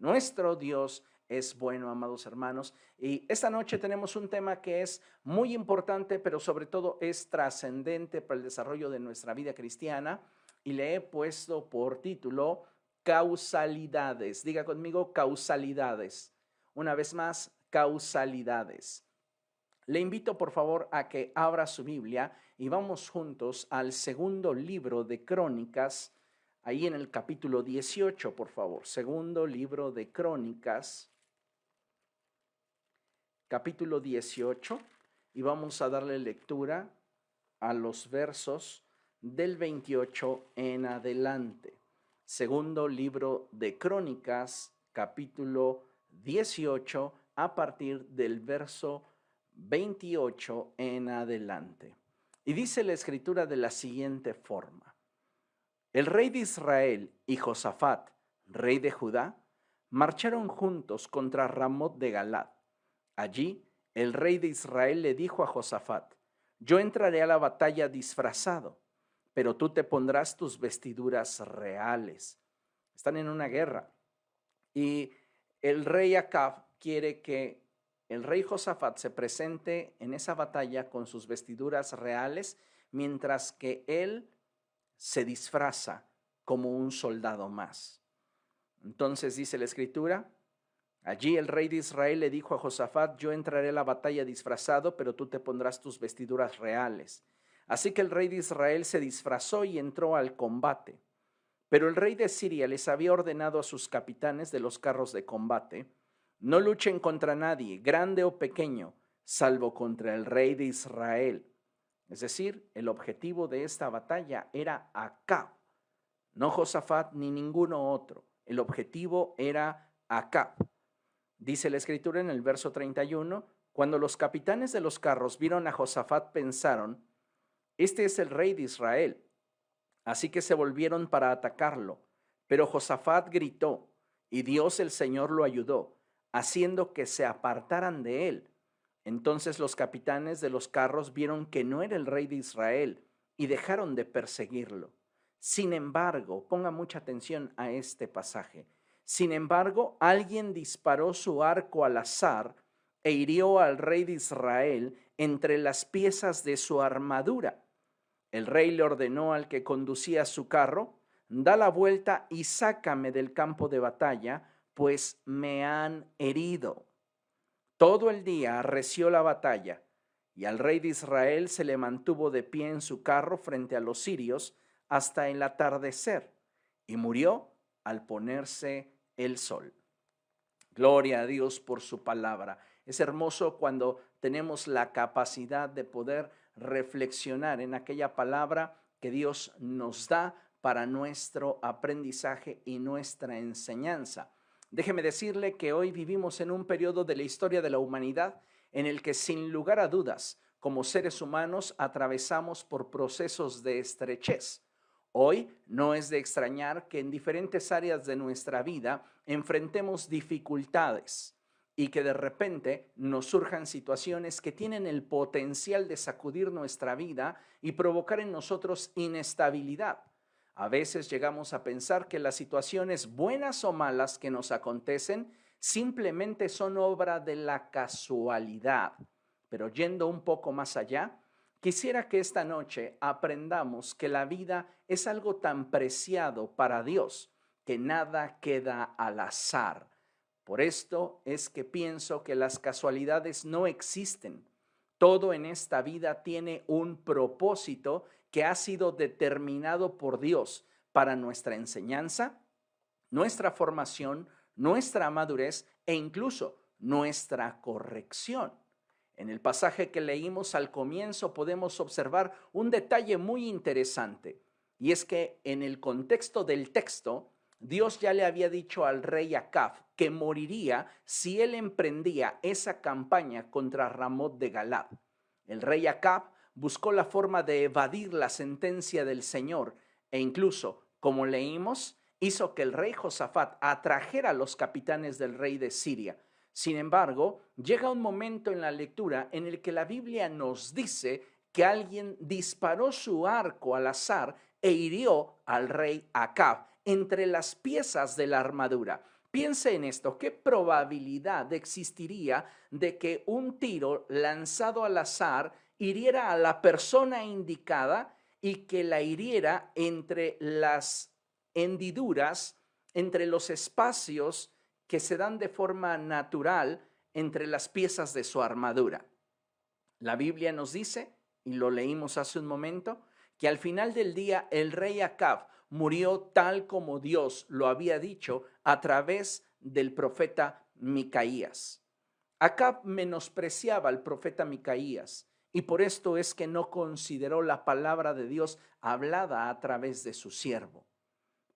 Nuestro Dios es bueno, amados hermanos. Y esta noche tenemos un tema que es muy importante, pero sobre todo es trascendente para el desarrollo de nuestra vida cristiana. Y le he puesto por título causalidades. Diga conmigo causalidades. Una vez más, causalidades. Le invito por favor a que abra su Biblia y vamos juntos al segundo libro de Crónicas, ahí en el capítulo 18, por favor. Segundo libro de Crónicas, capítulo 18, y vamos a darle lectura a los versos del 28 en adelante. Segundo libro de Crónicas, capítulo 18, a partir del verso 28 en adelante. Y dice la escritura de la siguiente forma: el rey de Israel y Josafat, rey de Judá, marcharon juntos contra Ramot de Galad. Allí el rey de Israel le dijo a Josafat: yo entraré a la batalla disfrazado, pero tú te pondrás tus vestiduras reales. Están en una guerra y el rey Acab quiere que el rey Josafat se presente en esa batalla con sus vestiduras reales, mientras que él se disfraza como un soldado más. Entonces dice la escritura: allí el rey de Israel le dijo a Josafat: yo entraré a la batalla disfrazado, pero tú te pondrás tus vestiduras reales. Así que el rey de Israel se disfrazó y entró al combate. Pero el rey de Siria les había ordenado a sus capitanes de los carros de combate: no luchen contra nadie, grande o pequeño, salvo contra el rey de Israel. Es decir, el objetivo de esta batalla era Acab, no Josafat ni ninguno otro. El objetivo era Acab. Dice la escritura en el verso 31, cuando los capitanes de los carros vieron a Josafat, pensaron: este es el rey de Israel. Así que se volvieron para atacarlo. Pero Josafat gritó, y Dios el Señor lo ayudó, haciendo que se apartaran de él. Entonces los capitanes de los carros vieron que no era el rey de Israel y dejaron de perseguirlo. Sin embargo, ponga mucha atención a este pasaje. Sin embargo, alguien disparó su arco al azar e hirió al rey de Israel entre las piezas de su armadura. El rey le ordenó al que conducía su carro: da la vuelta y sácame del campo de batalla, pues me han herido. Todo el día arreció la batalla, y al rey de Israel se le mantuvo de pie en su carro frente a los sirios hasta el atardecer, y murió al ponerse el sol. Gloria a Dios por su palabra. Es hermoso cuando tenemos la capacidad de poder reflexionar en aquella palabra que Dios nos da para nuestro aprendizaje y nuestra enseñanza. Déjeme decirle que hoy vivimos en un periodo de la historia de la humanidad en el que, sin lugar a dudas, como seres humanos atravesamos por procesos de estrechez. Hoy no es de extrañar que en diferentes áreas de nuestra vida enfrentemos dificultades y que de repente nos surjan situaciones que tienen el potencial de sacudir nuestra vida y provocar en nosotros inestabilidad. A veces llegamos a pensar que las situaciones buenas o malas que nos acontecen simplemente son obra de la casualidad. Pero yendo un poco más allá, quisiera que esta noche aprendamos que la vida es algo tan preciado para Dios que nada queda al azar. Por esto es que pienso que las casualidades no existen. Todo en esta vida tiene un propósito que ha sido determinado por Dios para nuestra enseñanza, nuestra formación, nuestra madurez e incluso nuestra corrección. En el pasaje que leímos al comienzo podemos observar un detalle muy interesante, y es que en el contexto del texto, Dios ya le había dicho al rey Acab que moriría si él emprendía esa campaña contra Ramot de Galad. El rey Acab buscó la forma de evadir la sentencia del Señor e incluso, como leímos, hizo que el rey Josafat atrajera a los capitanes del rey de Siria. Sin embargo, llega un momento en la lectura en el que la Biblia nos dice que alguien disparó su arco al azar e hirió al rey Acab entre las piezas de la armadura. Piense en esto, ¿qué probabilidad existiría de que un tiro lanzado al azar hiriera a la persona indicada y que la hiriera entre las hendiduras, entre los espacios que se dan de forma natural entre las piezas de su armadura? La Biblia nos dice, y lo leímos hace un momento, que al final del día el rey Acab murió tal como Dios lo había dicho a través del profeta Micaías. Acab menospreciaba al profeta Micaías y por esto es que no consideró la palabra de Dios hablada a través de su siervo.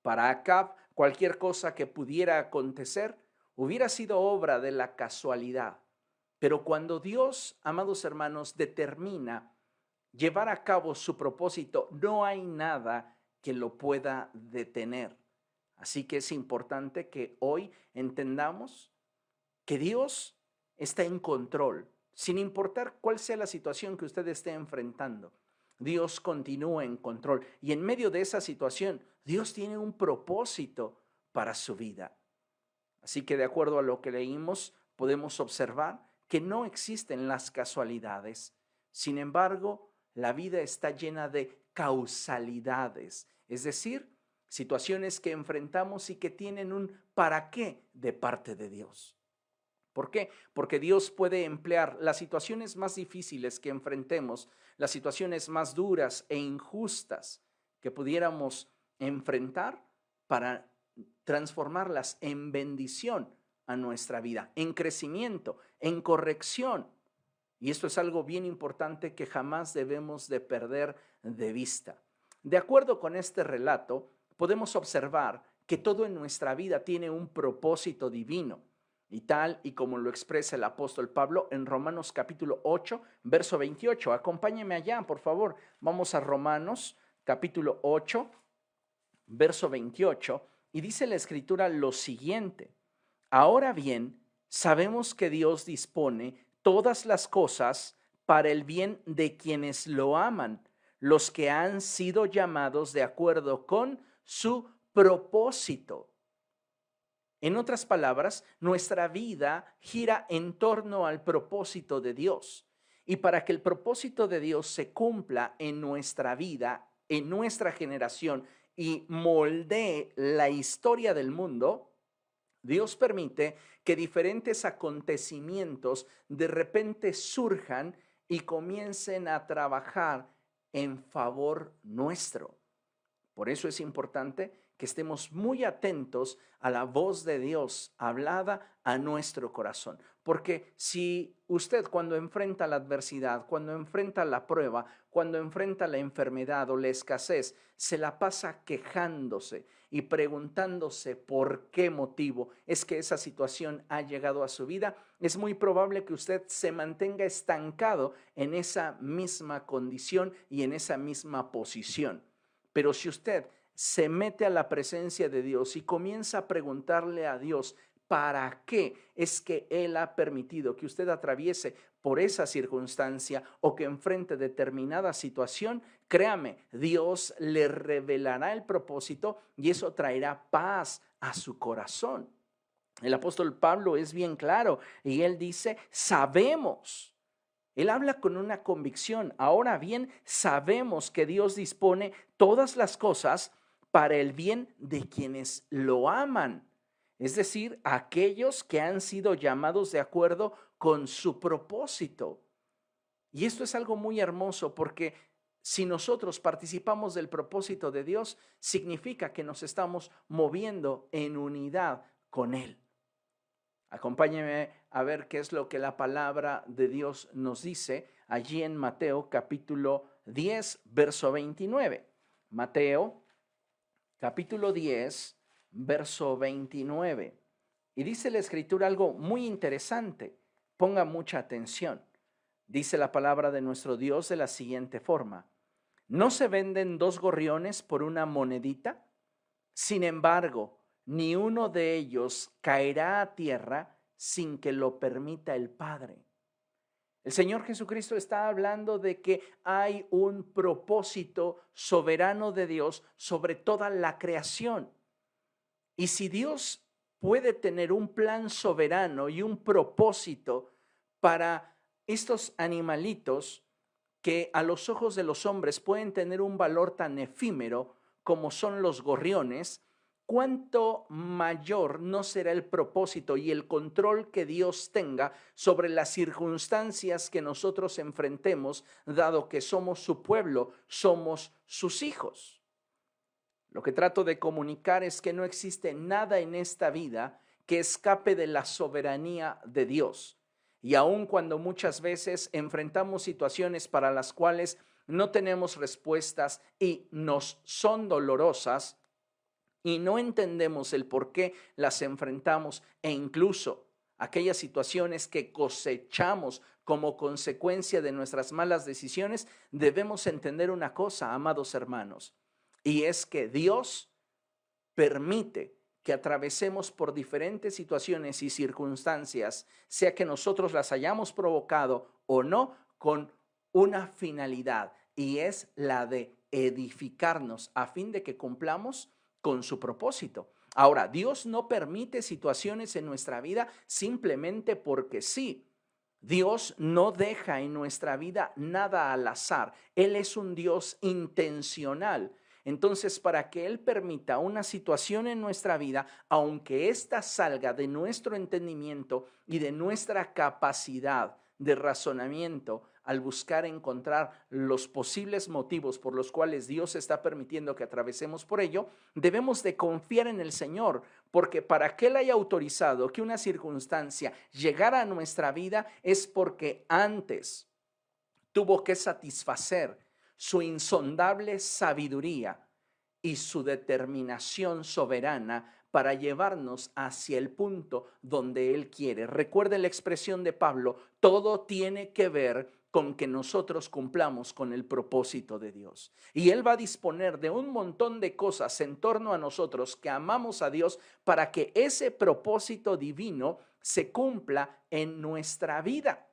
Para Acab, cualquier cosa que pudiera acontecer hubiera sido obra de la casualidad. Pero cuando Dios, amados hermanos, determina llevar a cabo su propósito, no hay nada que lo pueda detener. Así que es importante que hoy entendamos que Dios está en control, sin importar cuál sea la situación que usted esté enfrentando. Dios continúa en control y en medio de esa situación, Dios tiene un propósito para su vida. Así que de acuerdo a lo que leímos, podemos observar que no existen las casualidades. Sin embargo, la vida está llena de causalidades, es decir, situaciones que enfrentamos y que tienen un para qué de parte de Dios. ¿Por qué? Porque Dios puede emplear las situaciones más difíciles que enfrentemos, las situaciones más duras e injustas que pudiéramos enfrentar para transformarlas en bendición a nuestra vida, en crecimiento, en corrección. Y esto es algo bien importante que jamás debemos de perder de vista. De acuerdo con este relato, podemos observar que todo en nuestra vida tiene un propósito divino. Y tal y como lo expresa el apóstol Pablo en Romanos capítulo 8, verso 28. Acompáñeme allá, por favor. Vamos a Romanos capítulo 8, verso 28. Y dice la escritura lo siguiente: ahora bien, sabemos que Dios dispone todas las cosas para el bien de quienes lo aman, los que han sido llamados de acuerdo con su propósito. En otras palabras, nuestra vida gira en torno al propósito de Dios. Y para que el propósito de Dios se cumpla en nuestra vida, en nuestra generación y moldee la historia del mundo, Dios permite que diferentes acontecimientos de repente surjan y comiencen a trabajar en favor nuestro. Por eso es importante que estemos muy atentos a la voz de Dios hablada a nuestro corazón. Porque si usted cuando enfrenta la adversidad, cuando enfrenta la prueba, cuando enfrenta la enfermedad o la escasez, se la pasa quejándose y preguntándose por qué motivo es que esa situación ha llegado a su vida, es muy probable que usted se mantenga estancado en esa misma condición y en esa misma posición. Pero si usted se mete a la presencia de Dios y comienza a preguntarle a Dios para qué es que Él ha permitido que usted atraviese por esa circunstancia o que enfrente determinada situación, créame, Dios le revelará el propósito y eso traerá paz a su corazón. El apóstol Pablo es bien claro y él dice, sabemos. Él habla con una convicción. Ahora bien, sabemos que Dios dispone todas las cosas para el bien de quienes lo aman, es decir, aquellos que han sido llamados de acuerdo con su propósito. Y esto es algo muy hermoso porque si nosotros participamos del propósito de Dios, significa que nos estamos moviendo en unidad con Él. Acompáñeme a ver qué es lo que la palabra de Dios nos dice allí en Mateo capítulo 10, verso 29. Mateo capítulo 10, verso 29. Y dice la escritura algo muy interesante. Ponga mucha atención. Dice la palabra de nuestro Dios de la siguiente forma: ¿no se venden 2 gorriones por una monedita? Sin embargo, ni uno de ellos caerá a tierra sin que lo permita el Padre. El Señor Jesucristo está hablando de que hay un propósito soberano de Dios sobre toda la creación. Y si Dios puede tener un plan soberano y un propósito para estos animalitos que a los ojos de los hombres pueden tener un valor tan efímero como son los gorriones. ¿Cuánto mayor no será el propósito y el control que Dios tenga sobre las circunstancias que nosotros enfrentemos, dado que somos su pueblo, somos sus hijos? Lo que trato de comunicar es que no existe nada en esta vida que escape de la soberanía de Dios. Y aun cuando muchas veces enfrentamos situaciones para las cuales no tenemos respuestas y nos son dolorosas, y no entendemos el por qué las enfrentamos, e incluso aquellas situaciones que cosechamos como consecuencia de nuestras malas decisiones, debemos entender una cosa, amados hermanos, y es que Dios permite que atravesemos por diferentes situaciones y circunstancias, sea que nosotros las hayamos provocado o no, con una finalidad, y es la de edificarnos a fin de que cumplamos con su propósito. Ahora, Dios no permite situaciones en nuestra vida simplemente porque sí. Dios no deja en nuestra vida nada al azar. Él es un Dios intencional. Entonces, para que Él permita una situación en nuestra vida, aunque ésta salga de nuestro entendimiento y de nuestra capacidad de razonamiento, al buscar encontrar los posibles motivos por los cuales Dios está permitiendo que atravesemos por ello, debemos de confiar en el Señor, porque para que Él haya autorizado que una circunstancia llegara a nuestra vida es porque antes tuvo que satisfacer su insondable sabiduría y su determinación soberana para llevarnos hacia el punto donde Él quiere. Recuerde la expresión de Pablo: todo tiene que ver con que nosotros cumplamos con el propósito de Dios. Y Él va a disponer de un montón de cosas en torno a nosotros que amamos a Dios para que ese propósito divino se cumpla en nuestra vida.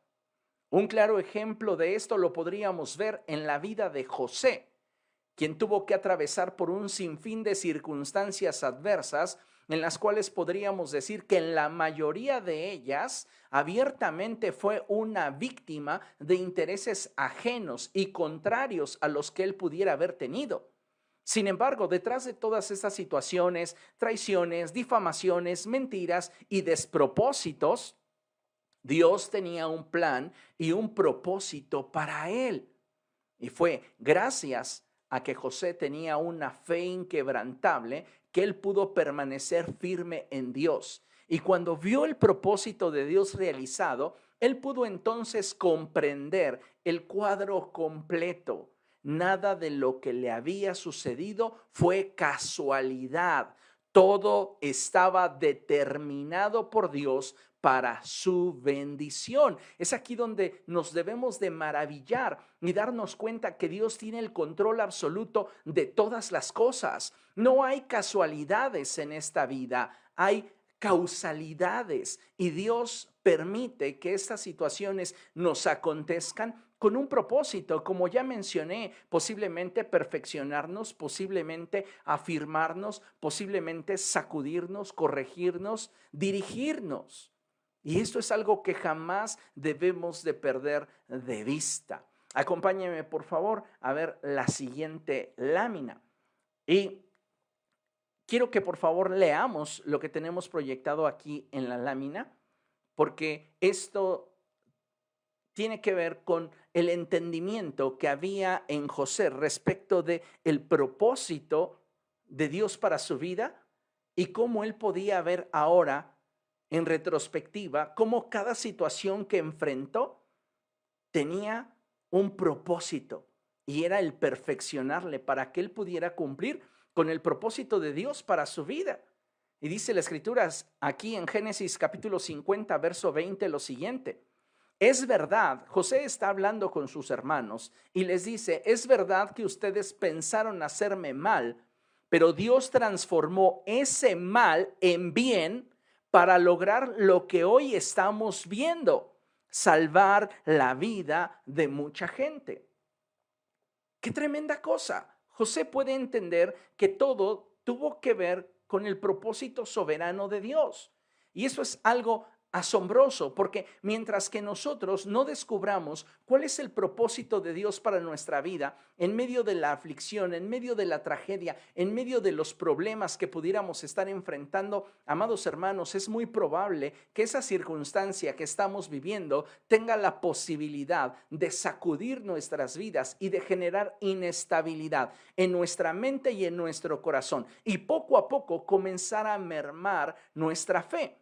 Un claro ejemplo de esto lo podríamos ver en la vida de José, quien tuvo que atravesar por un sinfín de circunstancias adversas, en las cuales podríamos decir que en la mayoría de ellas abiertamente fue una víctima de intereses ajenos y contrarios a los que él pudiera haber tenido. Sin embargo, detrás de todas estas situaciones, traiciones, difamaciones, mentiras y despropósitos, Dios tenía un plan y un propósito para él. Y fue gracias a que José tenía una fe inquebrantable que él pudo permanecer firme en Dios. Y cuando vio el propósito de Dios realizado, él pudo entonces comprender el cuadro completo. Nada de lo que le había sucedido fue casualidad. Todo estaba determinado por Dios para su bendición. Es aquí donde nos debemos de maravillar y darnos cuenta que Dios tiene el control absoluto de todas las cosas. No hay casualidades en esta vida, hay causalidades, y Dios permite que estas situaciones nos acontezcan con un propósito, como ya mencioné, posiblemente perfeccionarnos, posiblemente afirmarnos, posiblemente sacudirnos, corregirnos, dirigirnos. Y esto es algo que jamás debemos de perder de vista. Acompáñenme, por favor, a ver la siguiente lámina. Y quiero que por favor leamos lo que tenemos proyectado aquí en la lámina, porque esto tiene que ver con el entendimiento que había en José respecto de el propósito de Dios para su vida y cómo él podía ver ahora en retrospectiva cómo cada situación que enfrentó tenía un propósito, y era el perfeccionarle para que él pudiera cumplir con el propósito de Dios para su vida. Y dice la Escritura aquí en Génesis capítulo 50, verso 20, lo siguiente: es verdad, José está hablando con sus hermanos y les dice, es verdad que ustedes pensaron hacerme mal, pero Dios transformó ese mal en bien para lograr lo que hoy estamos viendo: salvar la vida de mucha gente. ¡Qué tremenda cosa! José puede entender que todo tuvo que ver con el propósito soberano de Dios. Y eso es algo asombroso, porque mientras que nosotros no descubramos cuál es el propósito de Dios para nuestra vida, en medio de la aflicción, en medio de la tragedia, en medio de los problemas que pudiéramos estar enfrentando, amados hermanos, es muy probable que esa circunstancia que estamos viviendo tenga la posibilidad de sacudir nuestras vidas y de generar inestabilidad en nuestra mente y en nuestro corazón, y poco a poco comenzar a mermar nuestra fe.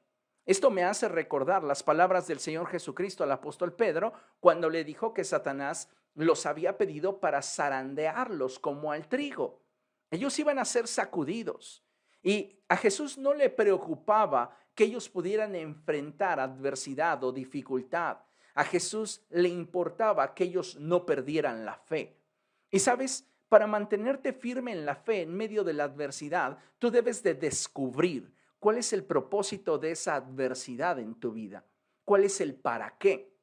Esto me hace recordar las palabras del Señor Jesucristo al apóstol Pedro cuando le dijo que Satanás los había pedido para zarandearlos como al trigo. Ellos iban a ser sacudidos y a Jesús no le preocupaba que ellos pudieran enfrentar adversidad o dificultad. A Jesús le importaba que ellos no perdieran la fe. Y sabes, para mantenerte firme en la fe en medio de la adversidad, tú debes de descubrir ¿cuál es el propósito de esa adversidad en tu vida? ¿Cuál es el para qué?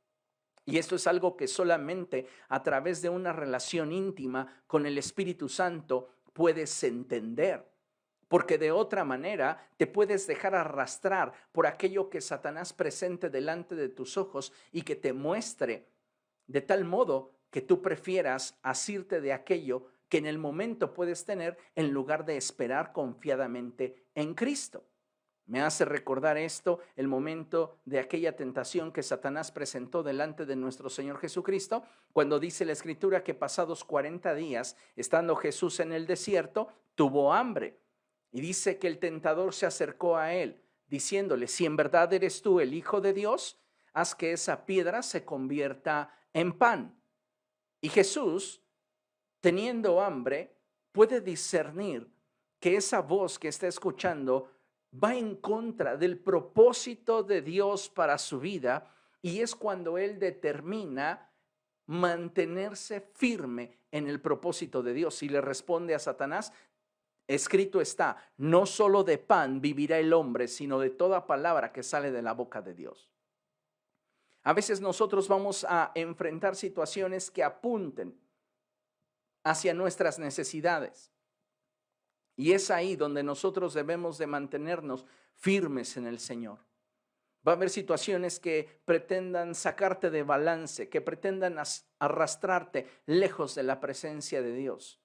Y esto es algo que solamente a través de una relación íntima con el Espíritu Santo puedes entender. Porque de otra manera te puedes dejar arrastrar por aquello que Satanás presente delante de tus ojos y que te muestre de tal modo que tú prefieras asirte de aquello que en el momento puedes tener en lugar de esperar confiadamente en Cristo. Me hace recordar esto el momento de aquella tentación que Satanás presentó delante de nuestro Señor Jesucristo, cuando dice la Escritura que pasados 40 días, estando Jesús en el desierto, tuvo hambre. Y dice que el tentador se acercó a él, diciéndole, si en verdad eres tú el Hijo de Dios, haz que esa piedra se convierta en pan. Y Jesús, teniendo hambre, puede discernir que esa voz que está escuchando va en contra del propósito de Dios para su vida, y es cuando él determina mantenerse firme en el propósito de Dios y le responde a Satanás, escrito está, no solo de pan vivirá el hombre, sino de toda palabra que sale de la boca de Dios. A veces nosotros vamos a enfrentar situaciones que apunten hacia nuestras necesidades. Y es ahí donde nosotros debemos de mantenernos firmes en el Señor. Va a haber situaciones que pretendan sacarte de balance, que pretendan arrastrarte lejos de la presencia de Dios.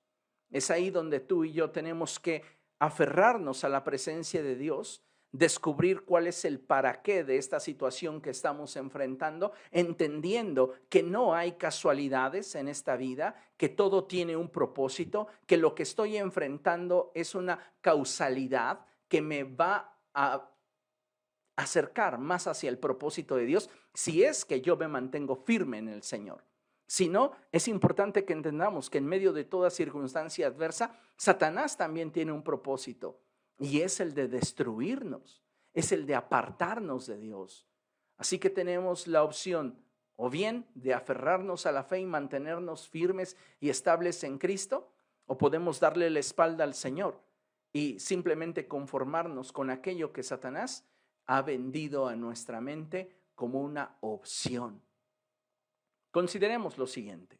Es ahí donde tú y yo tenemos que aferrarnos a la presencia de Dios, descubrir cuál es el para qué de esta situación que estamos enfrentando, entendiendo que no hay casualidades en esta vida, que todo tiene un propósito, que lo que estoy enfrentando es una causalidad que me va a acercar más hacia el propósito de Dios si es que yo me mantengo firme en el Señor. Si no, es importante que entendamos que en medio de toda circunstancia adversa, Satanás también tiene un propósito. Y es el de destruirnos, es el de apartarnos de Dios. Así que tenemos la opción o bien de aferrarnos a la fe y mantenernos firmes y estables en Cristo, o podemos darle la espalda al Señor y simplemente conformarnos con aquello que Satanás ha vendido a nuestra mente como una opción. Consideremos lo siguiente.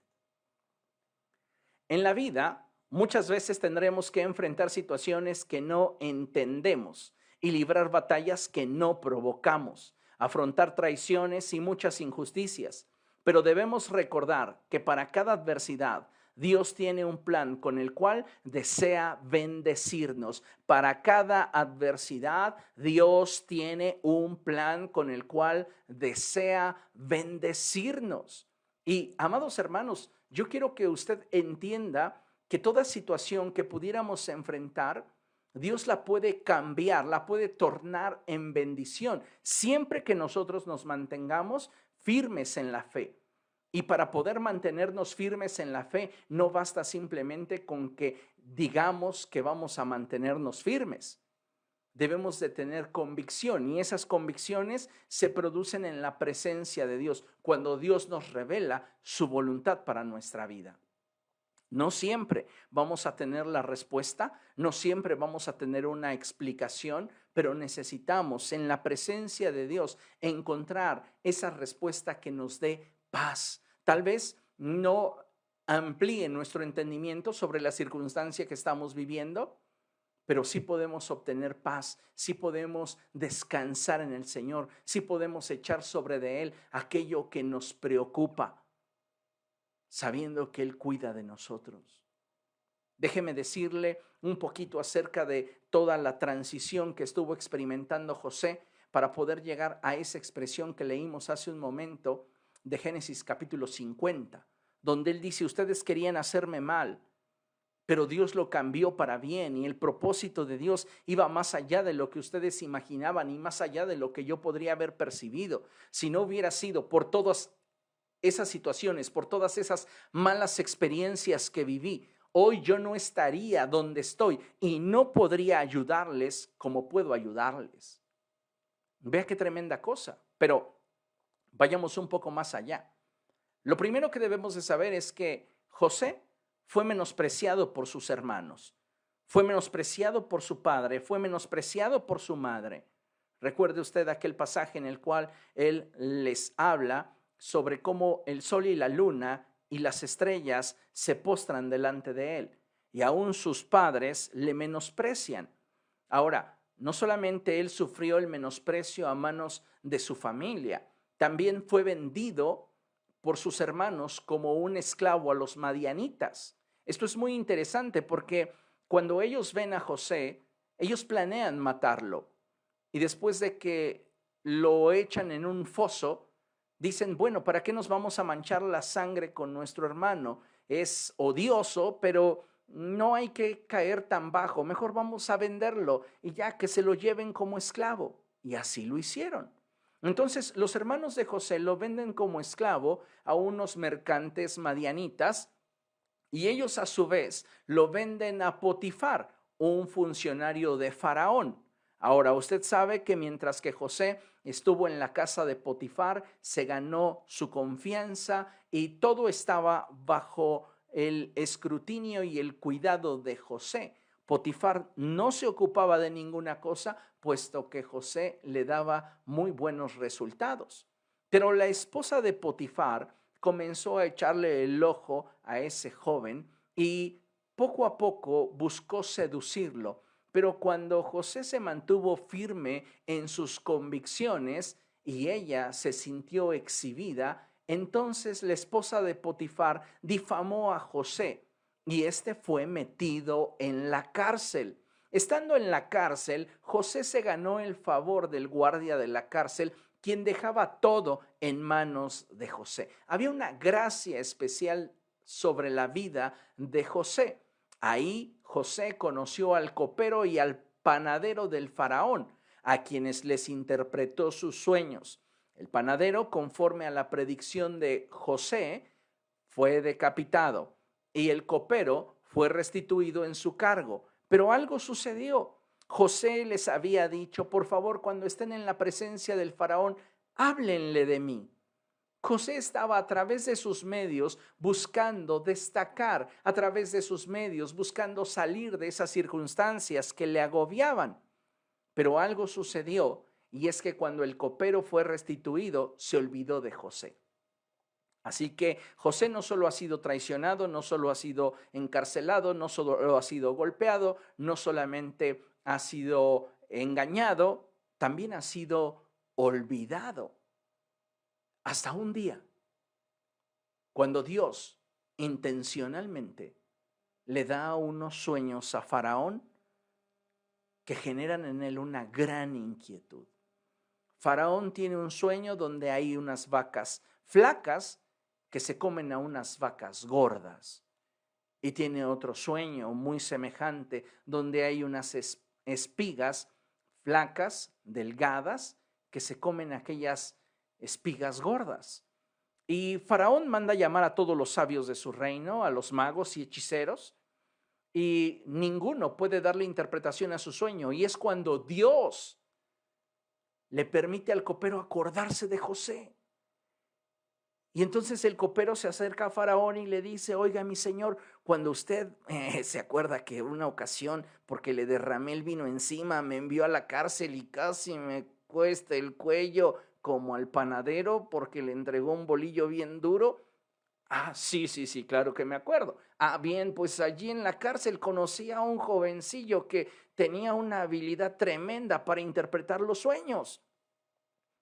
En la vida, muchas veces tendremos que enfrentar situaciones que no entendemos y librar batallas que no provocamos, afrontar traiciones y muchas injusticias. Pero debemos recordar que para cada adversidad, Dios tiene un plan con el cual desea bendecirnos. Para cada adversidad, Dios tiene un plan con el cual desea bendecirnos. Y, amados hermanos, yo quiero que usted entienda que toda situación que pudiéramos enfrentar, Dios la puede cambiar, la puede tornar en bendición, siempre que nosotros nos mantengamos firmes en la fe. Y para poder mantenernos firmes en la fe, no basta simplemente con que digamos que vamos a mantenernos firmes. Debemos de tener convicción, y esas convicciones se producen en la presencia de Dios, cuando Dios nos revela su voluntad para nuestra vida. No siempre vamos a tener la respuesta, no siempre vamos a tener una explicación, pero necesitamos en la presencia de Dios encontrar esa respuesta que nos dé paz. Tal vez no amplíe nuestro entendimiento sobre la circunstancia que estamos viviendo, pero sí podemos obtener paz, sí podemos descansar en el Señor, sí podemos echar sobre de Él aquello que nos preocupa, sabiendo que Él cuida de nosotros. Déjeme decirle un poquito acerca de toda la transición que estuvo experimentando José para poder llegar a esa expresión que leímos hace un momento de Génesis capítulo 50, donde él dice: ustedes querían hacerme mal, pero Dios lo cambió para bien, y el propósito de Dios iba más allá de lo que ustedes imaginaban y más allá de lo que yo podría haber percibido. Si no hubiera sido por todas esas situaciones, por todas esas malas experiencias que viví, hoy yo no estaría donde estoy y no podría ayudarles como puedo ayudarles. Vea qué tremenda cosa, pero vayamos un poco más allá. Lo primero que debemos de saber es que José fue menospreciado por sus hermanos, fue menospreciado por su padre, fue menospreciado por su madre. Recuerde usted aquel pasaje en el cual él les habla sobre cómo el sol y la luna y las estrellas se postran delante de él, y aún sus padres le menosprecian. Ahora, no solamente él sufrió el menosprecio a manos de su familia, también fue vendido por sus hermanos como un esclavo a los madianitas. Esto es muy interesante porque cuando ellos ven a José, ellos planean matarlo, y después de que lo echan en un foso, dicen: bueno, ¿para qué nos vamos a manchar la sangre con nuestro hermano? Es odioso, pero no hay que caer tan bajo, mejor vamos a venderlo y ya que se lo lleven como esclavo. Y así lo hicieron. Entonces los hermanos de José lo venden como esclavo a unos mercantes madianitas, y ellos a su vez lo venden a Potifar, un funcionario de Faraón. Ahora, usted sabe que mientras que José estuvo en la casa de Potifar, se ganó su confianza y todo estaba bajo el escrutinio y el cuidado de José. Potifar no se ocupaba de ninguna cosa, puesto que José le daba muy buenos resultados. Pero la esposa de Potifar comenzó a echarle el ojo a ese joven y poco a poco buscó seducirlo. Pero cuando José se mantuvo firme en sus convicciones y ella se sintió exhibida, entonces la esposa de Potifar difamó a José y éste fue metido en la cárcel. Estando en la cárcel, José se ganó el favor del guardia de la cárcel, quien dejaba todo en manos de José. Había una gracia especial sobre la vida de José. Ahí José conoció al copero y al panadero del faraón, a quienes les interpretó sus sueños. El panadero, conforme a la predicción de José, fue decapitado y el copero fue restituido en su cargo. Pero algo sucedió. José les había dicho: por favor, cuando estén en la presencia del faraón, háblenle de mí. José estaba a través de sus medios buscando destacar, a través de sus medios buscando salir de esas circunstancias que le agobiaban. Pero algo sucedió, y es que cuando el copero fue restituido, se olvidó de José. Así que José no solo ha sido traicionado, no solo ha sido encarcelado, no solo ha sido golpeado, no solamente ha sido engañado, también ha sido olvidado. Hasta un día, cuando Dios intencionalmente le da unos sueños a Faraón que generan en él una gran inquietud. Faraón tiene un sueño donde hay unas vacas flacas que se comen a unas vacas gordas. Y tiene otro sueño muy semejante donde hay unas espigas flacas, delgadas, que se comen aquellas espigas gordas. Y Faraón manda llamar a todos los sabios de su reino, a los magos y hechiceros, y ninguno puede darle interpretación a su sueño. Y es cuando Dios le permite al copero acordarse de José. Y entonces el copero se acerca a Faraón y le dice: oiga, mi señor, cuando usted se acuerda que una ocasión, porque le derramé el vino encima, me envió a la cárcel y casi me cuesta el cuello como al panadero porque le entregó un bolillo bien duro. Ah, sí, sí, sí, claro que me acuerdo. Ah, bien, pues allí en la cárcel conocí a un jovencillo que tenía una habilidad tremenda para interpretar los sueños.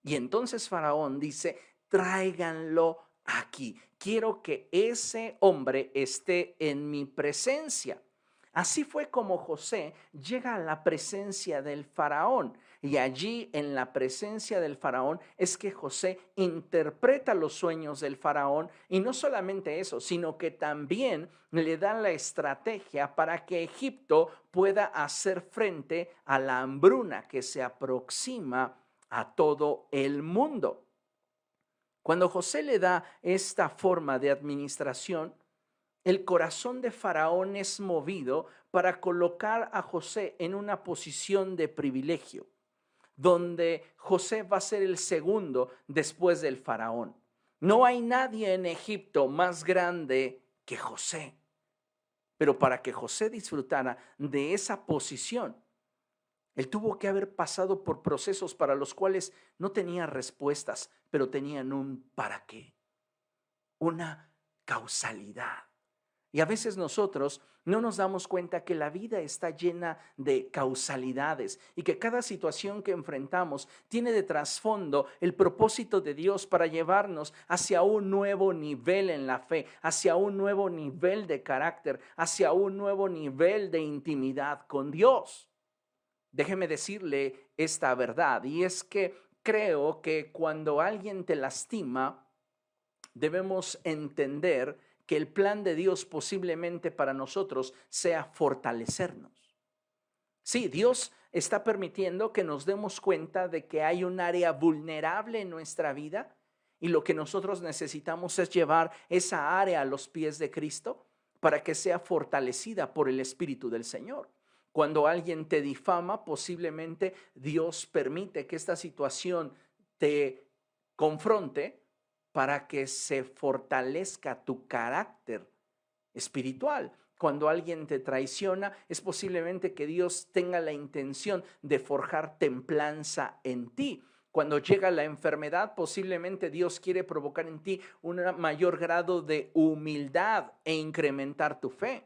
Y entonces Faraón dice, tráiganlo aquí. Quiero que ese hombre esté en mi presencia. Así fue como José llega a la presencia del faraón. Y allí en la presencia del faraón es que José interpreta los sueños del faraón y no solamente eso, sino que también le da la estrategia para que Egipto pueda hacer frente a la hambruna que se aproxima a todo el mundo. Cuando José le da esta forma de administración, el corazón de Faraón es movido para colocar a José en una posición de privilegio, donde José va a ser el segundo después del Faraón. No hay nadie en Egipto más grande que José, pero para que José disfrutara de esa posición, él tuvo que haber pasado por procesos para los cuales no tenía respuestas, pero tenían un para qué, una causalidad. Y a veces nosotros no nos damos cuenta que la vida está llena de causalidades y que cada situación que enfrentamos tiene de trasfondo el propósito de Dios para llevarnos hacia un nuevo nivel en la fe, hacia un nuevo nivel de carácter, hacia un nuevo nivel de intimidad con Dios. Déjeme decirle esta verdad, y es que creo que cuando alguien te lastima, debemos entender que el plan de Dios posiblemente para nosotros sea fortalecernos. Sí, Dios está permitiendo que nos demos cuenta de que hay un área vulnerable en nuestra vida y lo que nosotros necesitamos es llevar esa área a los pies de Cristo para que sea fortalecida por el Espíritu del Señor. Cuando alguien te difama, posiblemente Dios permite que esta situación te confronte para que se fortalezca tu carácter espiritual. Cuando alguien te traiciona, es posiblemente que Dios tenga la intención de forjar templanza en ti. Cuando llega la enfermedad, posiblemente Dios quiere provocar en ti un mayor grado de humildad e incrementar tu fe.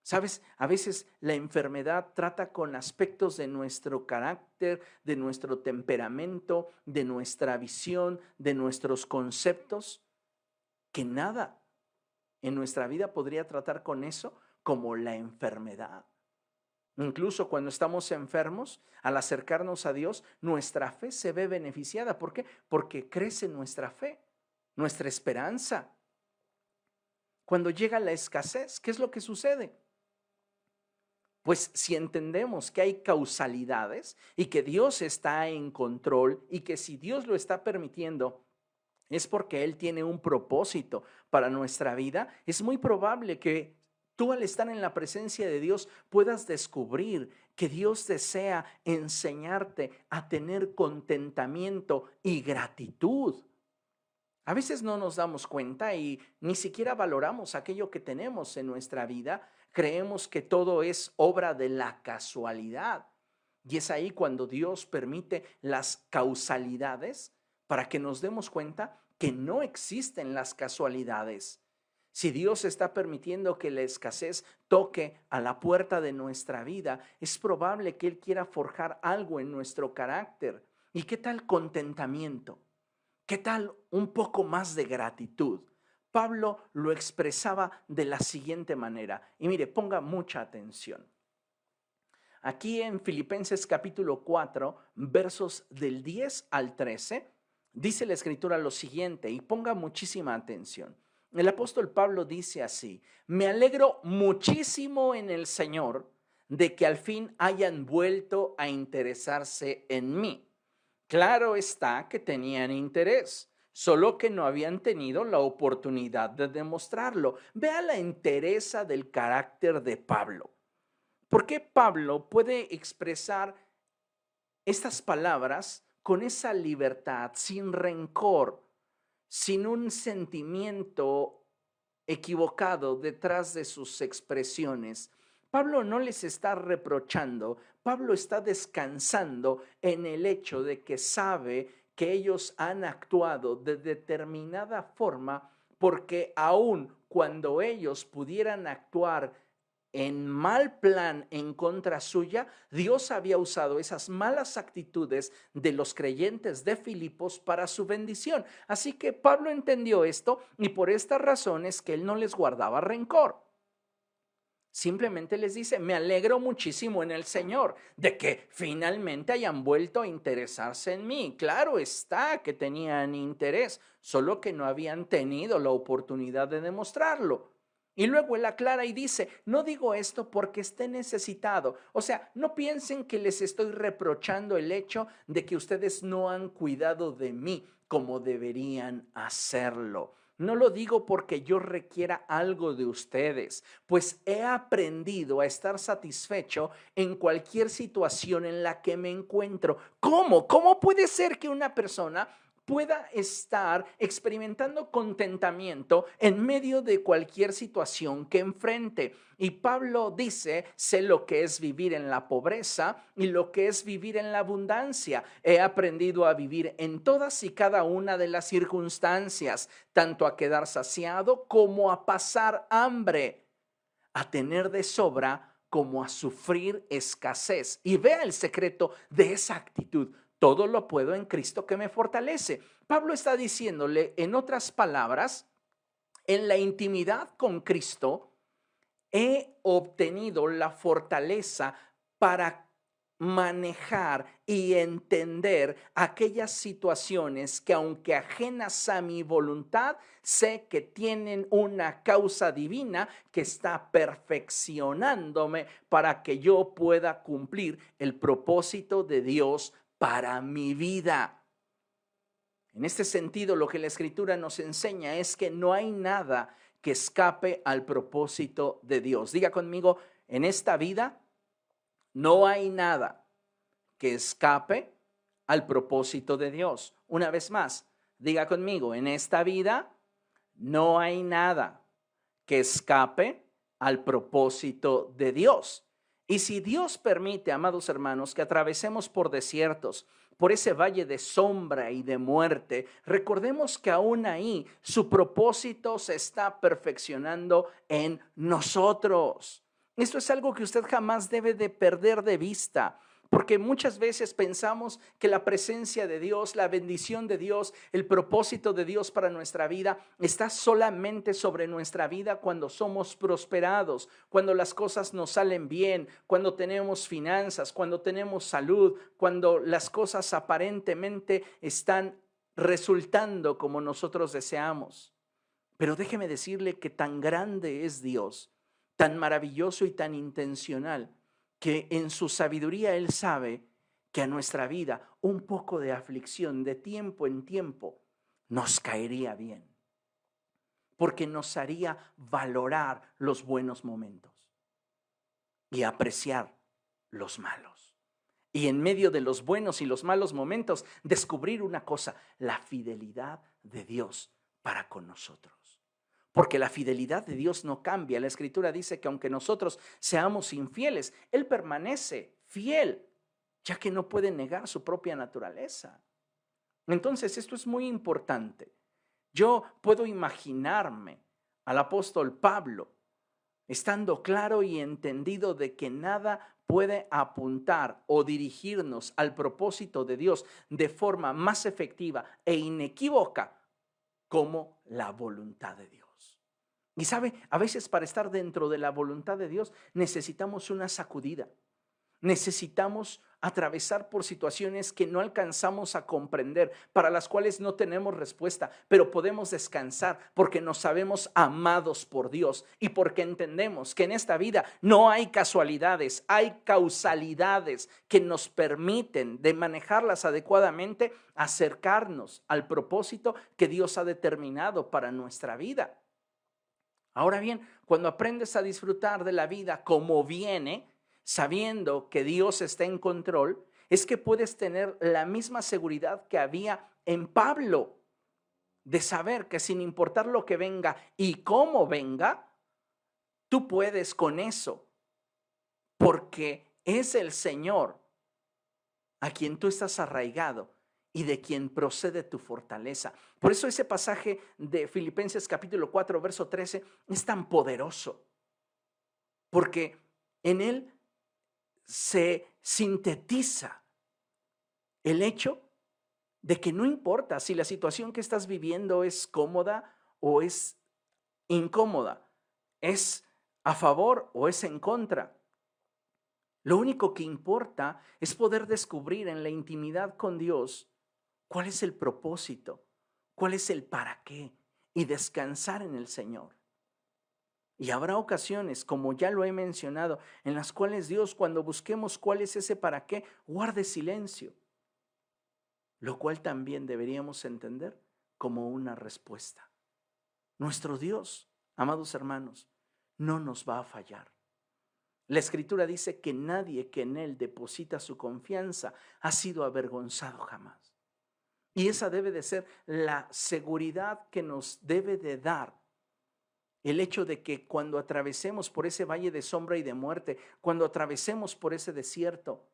¿Sabes? A veces la enfermedad trata con aspectos de nuestro carácter, de nuestro temperamento, de nuestra visión, de nuestros conceptos, que nada en nuestra vida podría tratar con eso como la enfermedad. Incluso cuando estamos enfermos, al acercarnos a Dios, nuestra fe se ve beneficiada. ¿Por qué? Porque crece nuestra fe, nuestra esperanza. Cuando llega la escasez, ¿qué es lo que sucede? Pues si entendemos que hay causalidades y que Dios está en control y que si Dios lo está permitiendo es porque Él tiene un propósito para nuestra vida, es muy probable que tú al estar en la presencia de Dios puedas descubrir que Dios desea enseñarte a tener contentamiento y gratitud. A veces no nos damos cuenta y ni siquiera valoramos aquello que tenemos en nuestra vida. Creemos que todo es obra de la casualidad. Y es ahí cuando Dios permite las causalidades para que nos demos cuenta que no existen las casualidades. Si Dios está permitiendo que la escasez toque a la puerta de nuestra vida, es probable que Él quiera forjar algo en nuestro carácter. ¿Y qué tal contentamiento? ¿Qué tal un poco más de gratitud? Pablo lo expresaba de la siguiente manera. Y mire, ponga mucha atención. Aquí en Filipenses capítulo 4, versos del 10 al 13, dice la escritura lo siguiente, y ponga muchísima atención. El apóstol Pablo dice así: me alegro muchísimo en el Señor de que al fin hayan vuelto a interesarse en mí. Claro está que tenían interés, solo que no habían tenido la oportunidad de demostrarlo. Vea la entereza del carácter de Pablo. ¿Por qué Pablo puede expresar estas palabras con esa libertad, sin rencor, sin un sentimiento equivocado detrás de sus expresiones? Pablo no les está reprochando, Pablo está descansando en el hecho de que sabe que ellos han actuado de determinada forma porque aun cuando ellos pudieran actuar en mal plan en contra suya, Dios había usado esas malas actitudes de los creyentes de Filipos para su bendición. Así que Pablo entendió esto y por estas razones que él no les guardaba rencor. Simplemente les dice, me alegro muchísimo en el Señor de que finalmente hayan vuelto a interesarse en mí. Claro está que tenían interés, solo que no habían tenido la oportunidad de demostrarlo. Y luego él aclara y dice, no digo esto porque esté necesitado. O sea, no piensen que les estoy reprochando el hecho de que ustedes no han cuidado de mí como deberían hacerlo. No lo digo porque yo requiera algo de ustedes, pues he aprendido a estar satisfecho en cualquier situación en la que me encuentro. ¿Cómo? ¿Cómo puede ser que una persona pueda estar experimentando contentamiento en medio de cualquier situación que enfrente? Y Pablo dice, sé lo que es vivir en la pobreza y lo que es vivir en la abundancia. He aprendido a vivir en todas y cada una de las circunstancias, tanto a quedar saciado como a pasar hambre, a tener de sobra como a sufrir escasez. Y vea el secreto de esa actitud. Todo lo puedo en Cristo que me fortalece. Pablo está diciéndole, en otras palabras, en la intimidad con Cristo, he obtenido la fortaleza para manejar y entender aquellas situaciones que, aunque ajenas a mi voluntad, sé que tienen una causa divina que está perfeccionándome para que yo pueda cumplir el propósito de Dios para mi vida. En este sentido, lo que la Escritura nos enseña es que no hay nada que escape al propósito de Dios. Diga conmigo, en esta vida no hay nada que escape al propósito de Dios. Una vez más, diga conmigo, en esta vida no hay nada que escape al propósito de Dios. Y si Dios permite, amados hermanos, que atravesemos por desiertos, por ese valle de sombra y de muerte, recordemos que aún ahí su propósito se está perfeccionando en nosotros. Esto es algo que usted jamás debe de perder de vista, porque muchas veces pensamos que la presencia de Dios, la bendición de Dios, el propósito de Dios para nuestra vida está solamente sobre nuestra vida cuando somos prosperados, cuando las cosas nos salen bien, cuando tenemos finanzas, cuando tenemos salud, cuando las cosas aparentemente están resultando como nosotros deseamos. Pero déjeme decirle que tan grande es Dios, tan maravilloso y tan intencional, que en su sabiduría Él sabe que a nuestra vida un poco de aflicción de tiempo en tiempo nos caería bien, porque nos haría valorar los buenos momentos y apreciar los malos. Y en medio de los buenos y los malos momentos, descubrir una cosa, la fidelidad de Dios para con nosotros. Porque la fidelidad de Dios no cambia. La Escritura dice que aunque nosotros seamos infieles, Él permanece fiel, ya que no puede negar su propia naturaleza. Entonces, esto es muy importante. Yo puedo imaginarme al apóstol Pablo estando claro y entendido de que nada puede apuntar o dirigirnos al propósito de Dios de forma más efectiva e inequívoca como la voluntad de Dios. Y sabe, a veces para estar dentro de la voluntad de Dios necesitamos una sacudida. Necesitamos atravesar por situaciones que no alcanzamos a comprender, para las cuales no tenemos respuesta, pero podemos descansar porque nos sabemos amados por Dios y porque entendemos que en esta vida no hay casualidades, hay causalidades que nos permiten, de manejarlas adecuadamente, acercarnos al propósito que Dios ha determinado para nuestra vida. Ahora bien, cuando aprendes a disfrutar de la vida como viene, sabiendo que Dios está en control, es que puedes tener la misma seguridad que había en Pablo, de saber que sin importar lo que venga y cómo venga, tú puedes con eso, porque es el Señor a quien tú estás arraigado y de quien procede tu fortaleza. Por eso ese pasaje de Filipenses capítulo 4, verso 13 es tan poderoso, porque en él se sintetiza el hecho de que no importa si la situación que estás viviendo es cómoda o es incómoda, es a favor o es en contra. Lo único que importa es poder descubrir en la intimidad con Dios cuál es el propósito, cuál es el para qué y descansar en el Señor. Y habrá ocasiones, como ya lo he mencionado, en las cuales Dios, cuando busquemos cuál es ese para qué, guarde silencio, lo cual también deberíamos entender como una respuesta. Nuestro Dios, amados hermanos, no nos va a fallar. La Escritura dice que nadie que en Él deposita su confianza ha sido avergonzado jamás. Y esa debe de ser la seguridad que nos debe de dar el hecho de que cuando atravesemos por ese valle de sombra y de muerte, cuando atravesemos por ese desierto,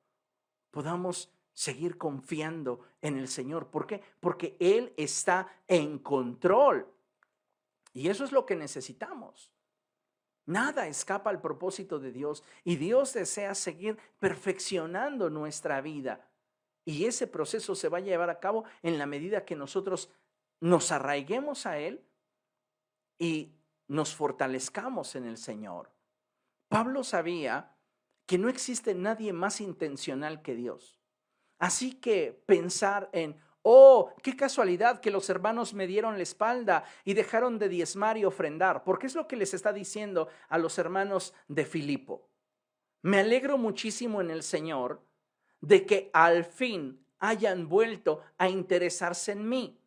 podamos seguir confiando en el Señor. ¿Por qué? Porque Él está en control. Y eso es lo que necesitamos. Nada escapa al propósito de Dios y Dios desea seguir perfeccionando nuestra vida. Y ese proceso se va a llevar a cabo en la medida que nosotros nos arraiguemos a Él y nos fortalezcamos en el Señor. Pablo sabía que no existe nadie más intencional que Dios. Así que pensar en, oh, qué casualidad que los hermanos me dieron la espalda y dejaron de diezmar y ofrendar, porque es lo que les está diciendo a los hermanos de Filipo. Me alegro muchísimo en el Señor de que al fin hayan vuelto a interesarse en mí.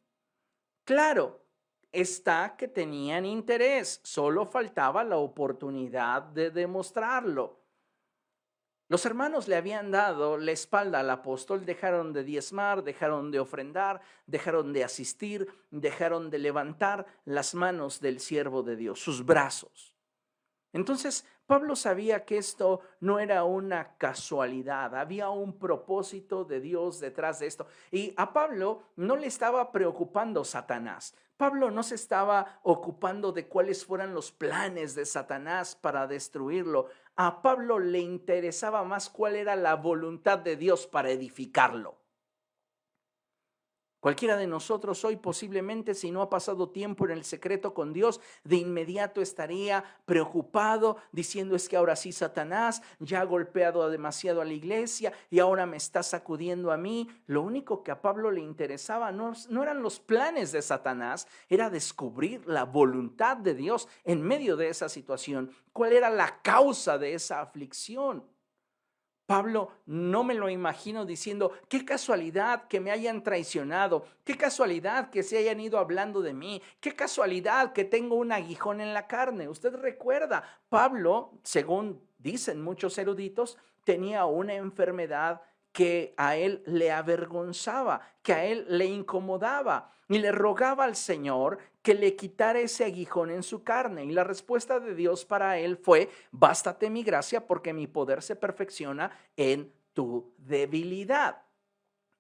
Claro, está que tenían interés, solo faltaba la oportunidad de demostrarlo. Los hermanos le habían dado la espalda al apóstol, dejaron de diezmar, dejaron de ofrendar, dejaron de asistir, dejaron de levantar las manos del siervo de Dios, sus brazos. Entonces, Pablo sabía que esto no era una casualidad, había un propósito de Dios detrás de esto. Y a Pablo no le estaba preocupando Satanás. Pablo no se estaba ocupando de cuáles fueran los planes de Satanás para destruirlo. A Pablo le interesaba más cuál era la voluntad de Dios para edificarlo. Cualquiera de nosotros hoy posiblemente, si no ha pasado tiempo en el secreto con Dios, de inmediato estaría preocupado diciendo, es que ahora sí Satanás ya ha golpeado demasiado a la iglesia y ahora me está sacudiendo a mí. Lo único que a Pablo le interesaba no eran los planes de Satanás, era descubrir la voluntad de Dios en medio de esa situación. ¿Cuál era la causa de esa aflicción? Pablo no me lo imagino diciendo, qué casualidad que me hayan traicionado, qué casualidad que se hayan ido hablando de mí, qué casualidad que tengo un aguijón en la carne. Usted recuerda, Pablo, según dicen muchos eruditos, tenía una enfermedad que a él le avergonzaba, que a él le incomodaba y le rogaba al Señor que le quitara ese aguijón en su carne. Y la respuesta de Dios para él fue, bástate mi gracia porque mi poder se perfecciona en tu debilidad.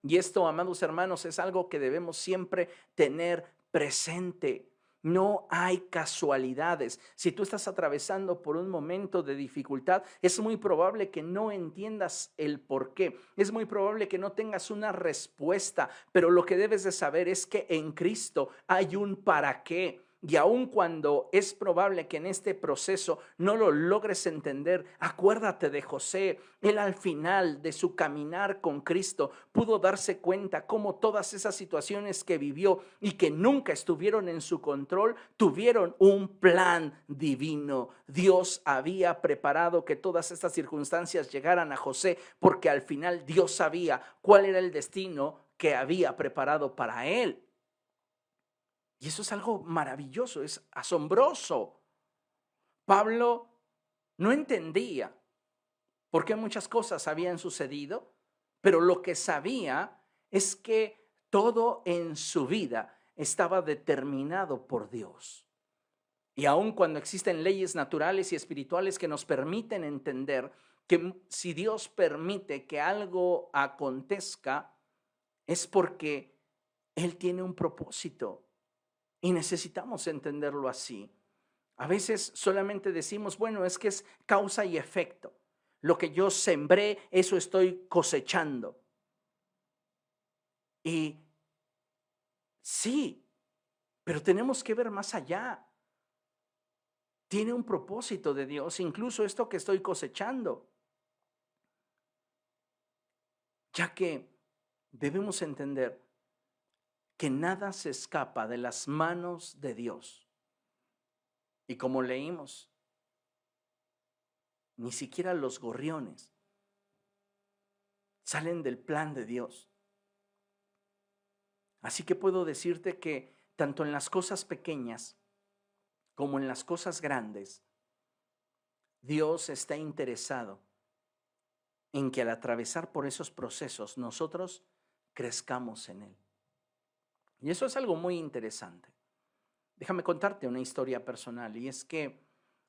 Y esto, amados hermanos, es algo que debemos siempre tener presente. No hay casualidades. Si tú estás atravesando por un momento de dificultad, es muy probable que no entiendas el por qué. Es muy probable que no tengas una respuesta, pero lo que debes de saber es que en Cristo hay un para qué. Y aun cuando es probable que en este proceso no lo logres entender, acuérdate de José. Él al final de su caminar con Cristo pudo darse cuenta cómo todas esas situaciones que vivió y que nunca estuvieron en su control, tuvieron un plan divino. Dios había preparado que todas estas circunstancias llegaran a José, porque al final Dios sabía cuál era el destino que había preparado para él. Y eso es algo maravilloso, es asombroso. Pablo no entendía por qué muchas cosas habían sucedido, pero lo que sabía es que todo en su vida estaba determinado por Dios. Y aun cuando existen leyes naturales y espirituales que nos permiten entender que si Dios permite que algo acontezca, es porque Él tiene un propósito y necesitamos entenderlo así. A veces solamente decimos, bueno, es que es causa y efecto. Lo que yo sembré, eso estoy cosechando. Y sí, pero tenemos que ver más allá. Tiene un propósito de Dios, incluso esto que estoy cosechando. Ya que debemos entender que nada se escapa de las manos de Dios. Y como leímos, ni siquiera los gorriones salen del plan de Dios. Así que puedo decirte que tanto en las cosas pequeñas como en las cosas grandes, Dios está interesado en que al atravesar por esos procesos nosotros crezcamos en Él. Y eso es algo muy interesante. Déjame contarte una historia personal, y es que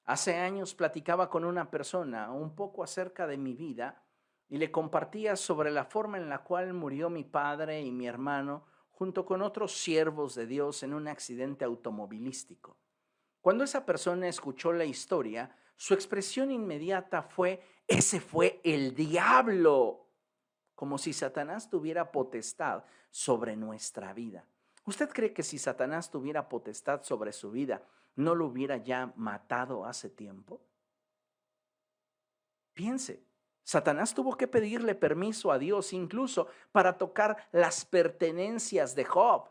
hace años platicaba con una persona un poco acerca de mi vida y le compartía sobre la forma en la cual murió mi padre y mi hermano junto con otros siervos de Dios en un accidente automovilístico. Cuando esa persona escuchó la historia, su expresión inmediata fue: ese fue el diablo, como si Satanás tuviera potestad sobre nuestra vida. ¿Usted cree que si Satanás tuviera potestad sobre su vida, no lo hubiera ya matado hace tiempo? Piense, Satanás tuvo que pedirle permiso a Dios incluso para tocar las pertenencias de Job.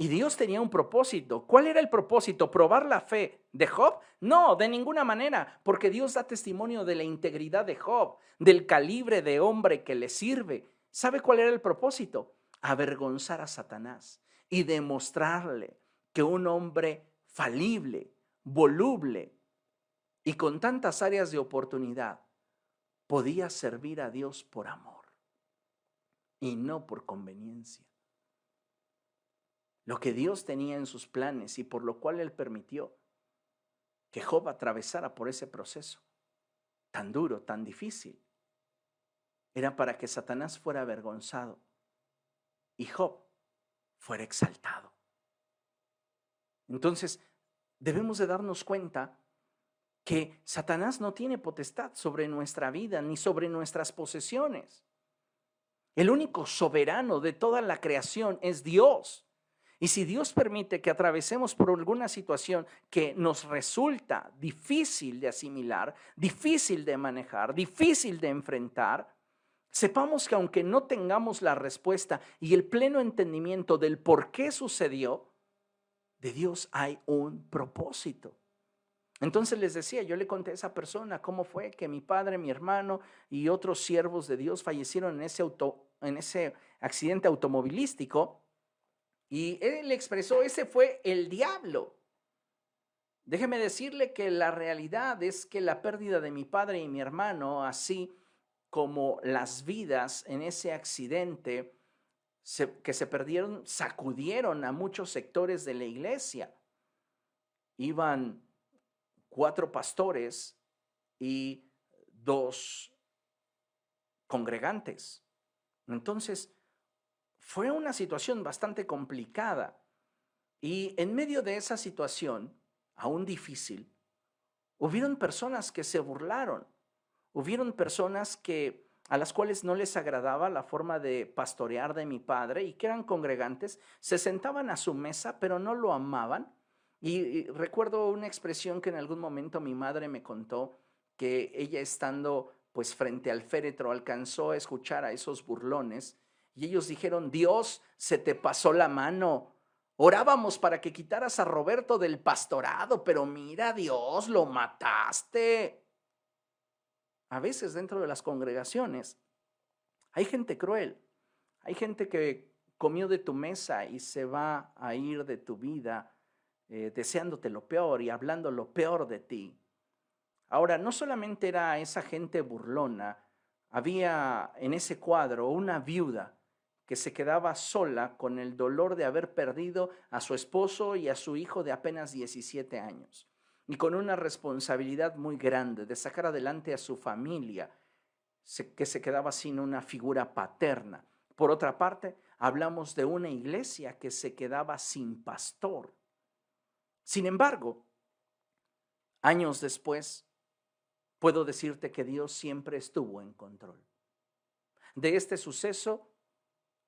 Y Dios tenía un propósito. ¿Cuál era el propósito? ¿Probar la fe de Job? No, de ninguna manera, porque Dios da testimonio de la integridad de Job, del calibre de hombre que le sirve. ¿Sabe cuál era el propósito? Avergonzar a Satanás y demostrarle que un hombre falible, voluble y con tantas áreas de oportunidad podía servir a Dios por amor y no por conveniencia. Lo que Dios tenía en sus planes y por lo cual Él permitió que Job atravesara por ese proceso tan duro, tan difícil, era para que Satanás fuera avergonzado y Job fuera exaltado. Entonces, debemos de darnos cuenta que Satanás no tiene potestad sobre nuestra vida ni sobre nuestras posesiones. El único soberano de toda la creación es Dios. Y si Dios permite que atravesemos por alguna situación que nos resulta difícil de asimilar, difícil de manejar, difícil de enfrentar, sepamos que aunque no tengamos la respuesta y el pleno entendimiento del por qué sucedió, de Dios hay un propósito. Entonces les decía, yo le conté a esa persona cómo fue que mi padre, mi hermano y otros siervos de Dios fallecieron en ese accidente automovilístico. Y él expresó: ese fue el diablo. Déjeme decirle que la realidad es que la pérdida de mi padre y mi hermano, así como las vidas en ese accidente que se perdieron, sacudieron a muchos sectores de la iglesia. Iban 4 pastores y 2 congregantes. Entonces, fue una situación bastante complicada. Y en medio de esa situación, aún difícil, hubieron personas que se burlaron. Hubieron personas a las cuales no les agradaba la forma de pastorear de mi padre y que eran congregantes, se sentaban a su mesa, pero no lo amaban. Y recuerdo una expresión que en algún momento mi madre me contó, que ella estando pues frente al féretro alcanzó a escuchar a esos burlones y ellos dijeron: Dios, se te pasó la mano. Orábamos para que quitaras a Roberto del pastorado, pero mira, Dios, lo mataste. A veces dentro de las congregaciones hay gente cruel, hay gente que comió de tu mesa y se va a ir de tu vida deseándote lo peor y hablando lo peor de ti. Ahora, no solamente era esa gente burlona, había en ese cuadro una viuda que se quedaba sola con el dolor de haber perdido a su esposo y a su hijo de apenas 17 años, y con una responsabilidad muy grande de sacar adelante a su familia, que se quedaba sin una figura paterna. Por otra parte, hablamos de una iglesia que se quedaba sin pastor. Sin embargo, años después, puedo decirte que Dios siempre estuvo en control. De este suceso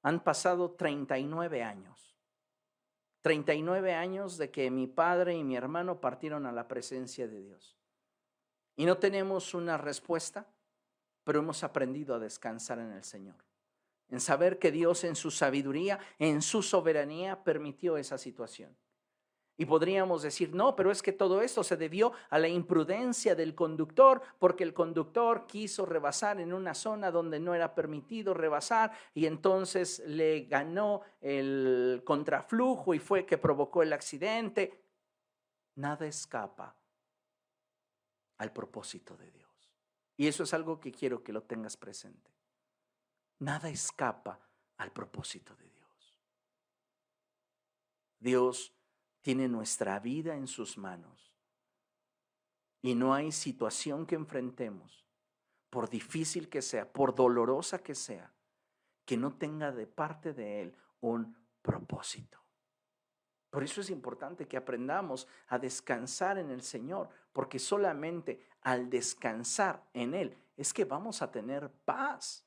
han pasado 39 años. 39 años de que mi padre y mi hermano partieron a la presencia de Dios. Y no tenemos una respuesta, pero hemos aprendido a descansar en el Señor. En saber que Dios en su sabiduría, en su soberanía, permitió esa situación. Y podríamos decir, no, pero es que todo esto se debió a la imprudencia del conductor, porque el conductor quiso rebasar en una zona donde no era permitido rebasar y entonces le ganó el contraflujo y fue que provocó el accidente. Nada escapa al propósito de Dios. Y eso es algo que quiero que lo tengas presente. Nada escapa al propósito de Dios. Dios tiene nuestra vida en sus manos. Y no hay situación que enfrentemos, por difícil que sea, por dolorosa que sea, que no tenga de parte de Él un propósito. Por eso es importante que aprendamos a descansar en el Señor, porque solamente al descansar en Él es que vamos a tener paz.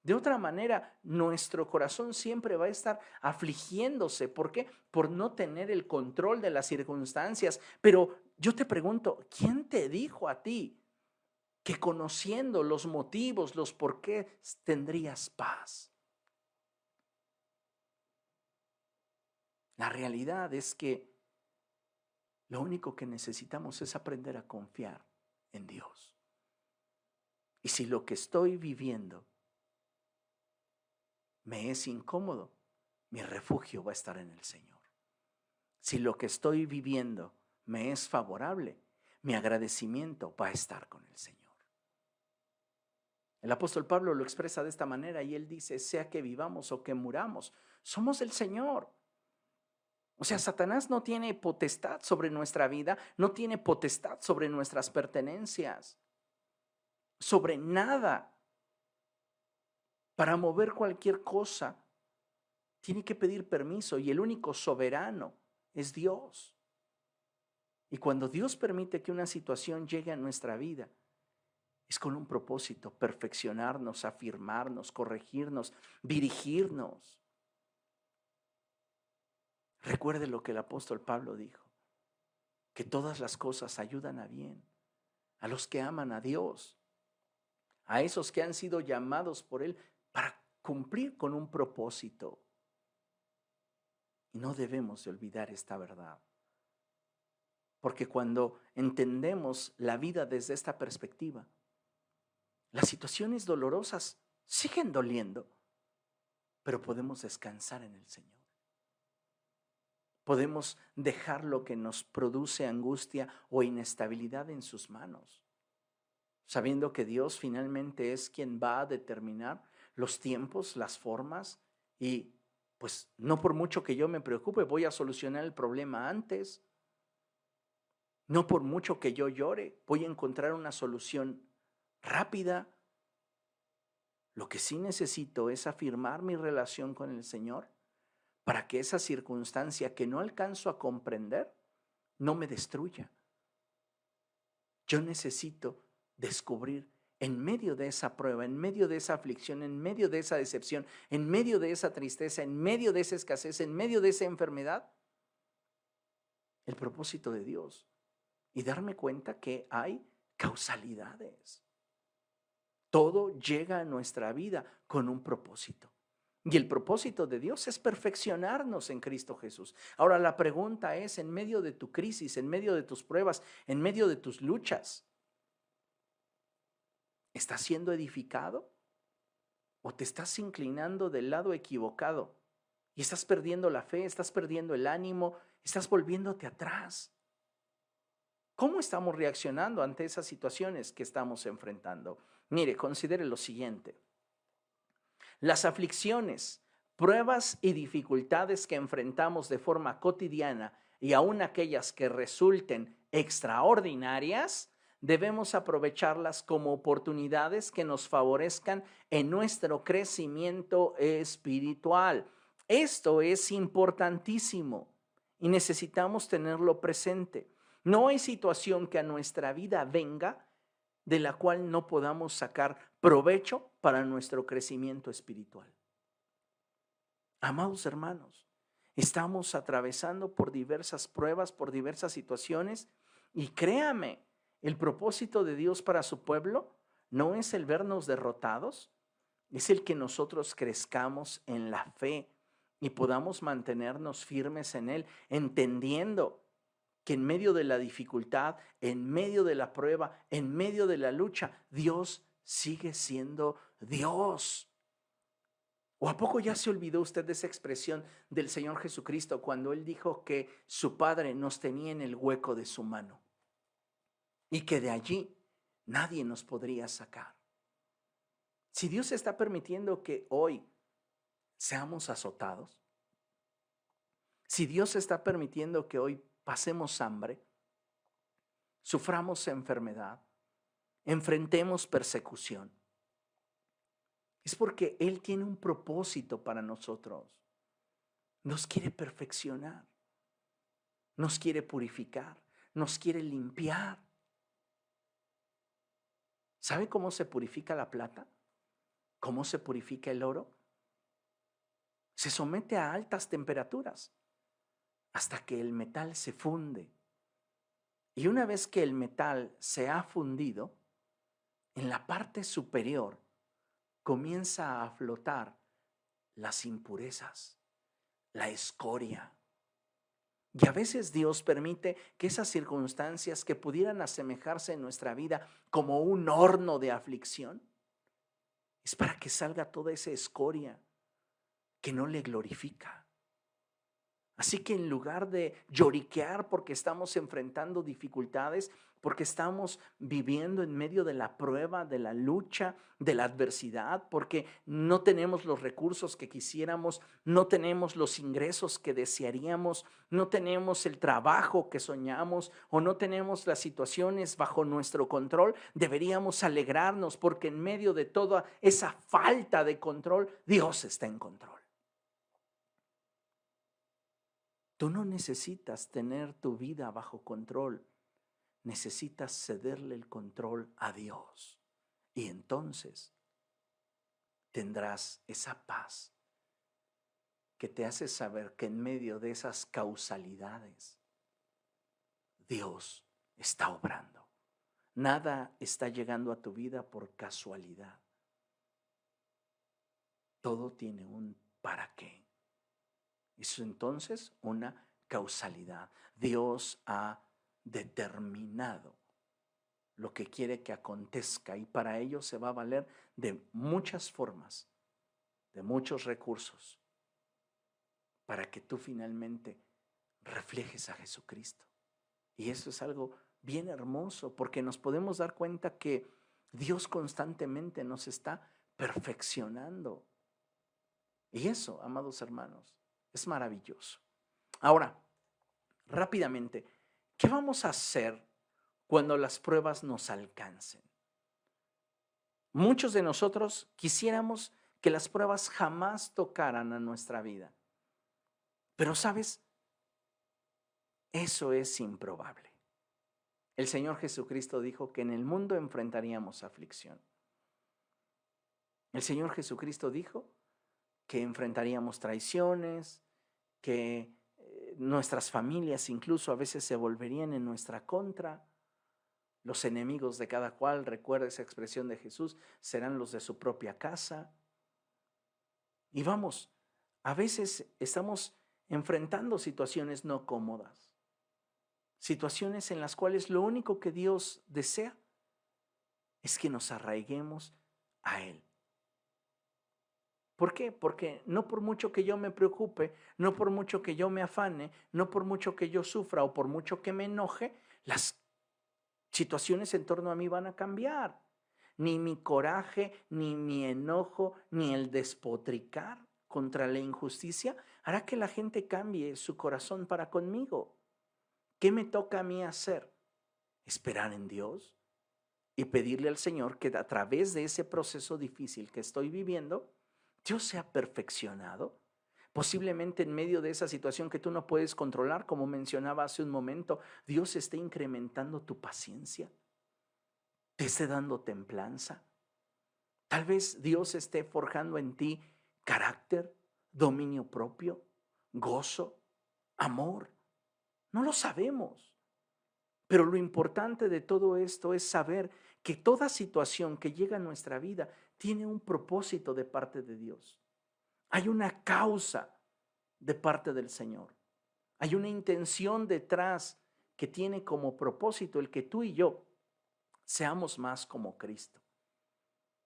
De otra manera, nuestro corazón siempre va a estar afligiéndose. ¿Por qué? Por no tener el control de las circunstancias. Pero yo te pregunto, ¿quién te dijo a ti que conociendo los motivos, los por qué tendrías paz? La realidad es que lo único que necesitamos es aprender a confiar en Dios. Y si lo que estoy viviendo me es incómodo, mi refugio va a estar en el Señor. Si lo que estoy viviendo me es favorable, mi agradecimiento va a estar con el Señor. El apóstol Pablo lo expresa de esta manera y él dice, sea que vivamos o que muramos, somos el Señor. O sea, Satanás no tiene potestad sobre nuestra vida, no tiene potestad sobre nuestras pertenencias, sobre nada. Para mover cualquier cosa, tiene que pedir permiso y el único soberano es Dios. Y cuando Dios permite que una situación llegue a nuestra vida, es con un propósito, perfeccionarnos, afirmarnos, corregirnos, dirigirnos. Recuerde lo que el apóstol Pablo dijo, que todas las cosas ayudan a bien, a los que aman a Dios, a esos que han sido llamados por Él para cumplir con un propósito. Y no debemos de olvidar esta verdad. Porque cuando entendemos la vida desde esta perspectiva, las situaciones dolorosas siguen doliendo, pero podemos descansar en el Señor. Podemos dejar lo que nos produce angustia o inestabilidad en sus manos, sabiendo que Dios finalmente es quien va a determinar los tiempos, las formas y pues no por mucho que yo me preocupe, voy a solucionar el problema antes. No por mucho que yo llore, voy a encontrar una solución rápida. Lo que sí necesito es afirmar mi relación con el Señor para que esa circunstancia que no alcanzo a comprender no me destruya. Yo necesito descubrir en medio de esa prueba, en medio de esa aflicción, en medio de esa decepción, en medio de esa tristeza, en medio de esa escasez, en medio de esa enfermedad, el propósito de Dios y darme cuenta que hay causalidades. Todo llega a nuestra vida con un propósito. Y el propósito de Dios es perfeccionarnos en Cristo Jesús. Ahora la pregunta es, en medio de tu crisis, en medio de tus pruebas, en medio de tus luchas, ¿estás siendo edificado? ¿O te estás inclinando del lado equivocado? Y estás perdiendo la fe, estás perdiendo el ánimo, estás volviéndote atrás. ¿Cómo estamos reaccionando ante esas situaciones que estamos enfrentando? Mire, considere lo siguiente. Las aflicciones, pruebas y dificultades que enfrentamos de forma cotidiana y aún aquellas que resulten extraordinarias, debemos aprovecharlas como oportunidades que nos favorezcan en nuestro crecimiento espiritual. Esto es importantísimo y necesitamos tenerlo presente. No hay situación que a nuestra vida venga de la cual no podamos sacar provecho para nuestro crecimiento espiritual. Amados hermanos, estamos atravesando por diversas pruebas, por diversas situaciones, y créame, el propósito de Dios para su pueblo no es el vernos derrotados, es el que nosotros crezcamos en la fe y podamos mantenernos firmes en Él, entendiendo que en medio de la dificultad, en medio de la prueba, en medio de la lucha, Dios sigue siendo Dios. ¿O a poco ya se olvidó usted de esa expresión del Señor Jesucristo cuando Él dijo que su Padre nos tenía en el hueco de su mano y que de allí nadie nos podría sacar? Si Dios está permitiendo que hoy seamos azotados, si Dios está permitiendo que hoy pasemos hambre, suframos enfermedad, enfrentemos persecución, es porque Él tiene un propósito para nosotros. Nos quiere perfeccionar, nos quiere purificar, nos quiere limpiar. ¿Sabe cómo se purifica la plata? ¿Cómo se purifica el oro? Se somete a altas temperaturas hasta que el metal se funde. Y una vez que el metal se ha fundido, en la parte superior comienza a flotar las impurezas, la escoria. Y a veces Dios permite que esas circunstancias que pudieran asemejarse en nuestra vida como un horno de aflicción, es para que salga toda esa escoria que no le glorifica. Así que en lugar de lloriquear porque estamos enfrentando dificultades, porque estamos viviendo en medio de la prueba, de la lucha, de la adversidad, porque no tenemos los recursos que quisiéramos, no tenemos los ingresos que desearíamos, no tenemos el trabajo que soñamos o no tenemos las situaciones bajo nuestro control, deberíamos alegrarnos porque en medio de toda esa falta de control, Dios está en control. Tú no necesitas tener tu vida bajo control, necesitas cederle el control a Dios. Y entonces tendrás esa paz que te hace saber que en medio de esas causalidades, Dios está obrando. Nada está llegando a tu vida por casualidad. Todo tiene un para qué. Es entonces una causalidad. Dios ha determinado lo que quiere que acontezca y para ello se va a valer de muchas formas, de muchos recursos, para que tú finalmente reflejes a Jesucristo. Y eso es algo bien hermoso porque nos podemos dar cuenta que Dios constantemente nos está perfeccionando. Y eso, amados hermanos, es maravilloso. Ahora, rápidamente, ¿qué vamos a hacer cuando las pruebas nos alcancen? Muchos de nosotros quisiéramos que las pruebas jamás tocaran a nuestra vida. Pero, ¿sabes? Eso es improbable. El Señor Jesucristo dijo que en el mundo enfrentaríamos aflicción. El Señor Jesucristo dijo que enfrentaríamos traiciones, que nuestras familias incluso a veces se volverían en nuestra contra. Los enemigos de cada cual, recuerda esa expresión de Jesús, serán los de su propia casa. Y vamos, a veces estamos enfrentando situaciones no cómodas, situaciones en las cuales lo único que Dios desea es que nos arraiguemos a Él. ¿Por qué? Porque no por mucho que yo me preocupe, no por mucho que yo me afane, no por mucho que yo sufra o por mucho que me enoje, las situaciones en torno a mí van a cambiar. Ni mi coraje, ni mi enojo, ni el despotricar contra la injusticia hará que la gente cambie su corazón para conmigo. ¿Qué me toca a mí hacer? ¿Esperar en Dios? y pedirle al Señor que a través de ese proceso difícil que estoy viviendo, Dios sea perfeccionado. Posiblemente en medio de esa situación que tú no puedes controlar, como mencionaba hace un momento, Dios esté incrementando tu paciencia, te esté dando templanza. Tal vez Dios esté forjando en ti carácter, dominio propio, gozo, amor. No lo sabemos. Pero lo importante de todo esto es saber que toda situación que llega a nuestra vida tiene un propósito de parte de Dios. Hay una causa de parte del Señor. Hay una intención detrás que tiene como propósito el que tú y yo seamos más como Cristo.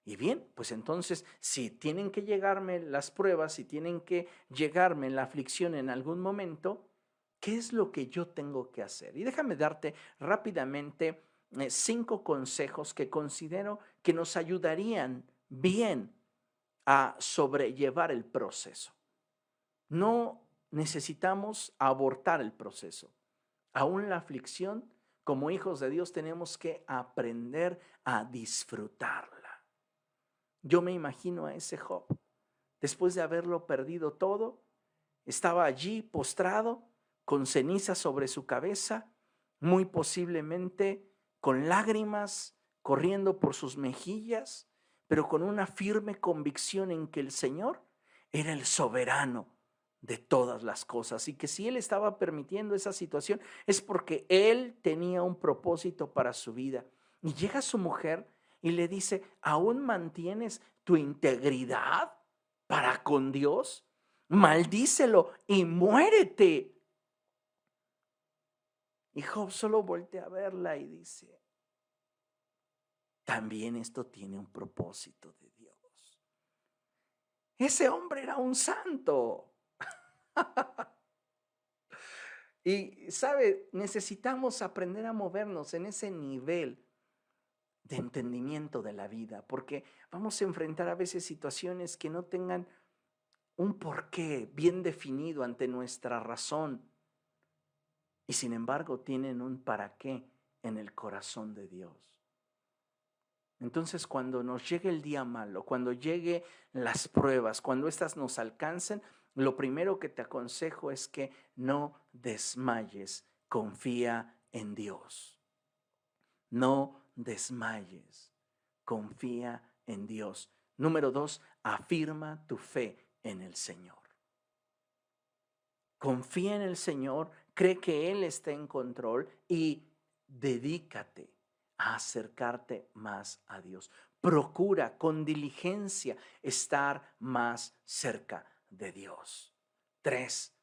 Y bien, pues entonces, si tienen que llegarme las pruebas, si tienen que llegarme la aflicción en algún momento, ¿qué es lo que yo tengo que hacer? Y déjame darte rápidamente 5 consejos que considero que nos ayudarían bien a sobrellevar el proceso. No necesitamos abortar el proceso. Aún la aflicción, como hijos de Dios, tenemos que aprender a disfrutarla. Yo me imagino a ese Job, después de haberlo perdido todo, estaba allí postrado, con cenizas sobre su cabeza, muy posiblemente con lágrimas corriendo por sus mejillas, pero con una firme convicción en que el Señor era el soberano de todas las cosas y que si Él estaba permitiendo esa situación es porque Él tenía un propósito para su vida. Y llega su mujer y le dice, ¿aún mantienes tu integridad para con Dios? Maldícelo y muérete. Y Job solo voltea a verla y dice, también esto tiene un propósito de Dios. Ese hombre era un santo. Y, ¿sabe? Necesitamos aprender a movernos en ese nivel de entendimiento de la vida, porque vamos a enfrentar a veces situaciones que no tengan un porqué bien definido ante nuestra razón y sin embargo tienen un para qué en el corazón de Dios. Entonces, cuando nos llegue el día malo, cuando llegue las pruebas, cuando éstas nos alcancen, lo primero que te aconsejo es que no desmayes, confía en Dios. No desmayes, confía en Dios. Número 2, afirma tu fe en el Señor. Confía en el Señor, cree que Él está en control y dedícate a acercarte más a Dios. Procura con diligencia estar más cerca de Dios. 3,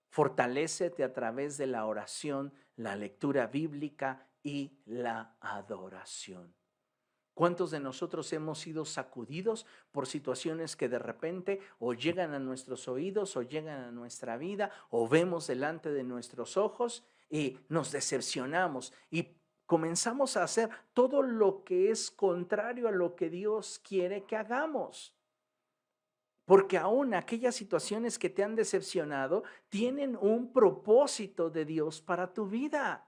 fortalécete a través de la oración, la lectura bíblica y la adoración. ¿Cuántos de nosotros hemos sido sacudidos por situaciones que de repente o llegan a nuestros oídos o llegan a nuestra vida o vemos delante de nuestros ojos y nos decepcionamos y comenzamos a hacer todo lo que es contrario a lo que Dios quiere que hagamos? Porque aún aquellas situaciones que te han decepcionado tienen un propósito de Dios para tu vida.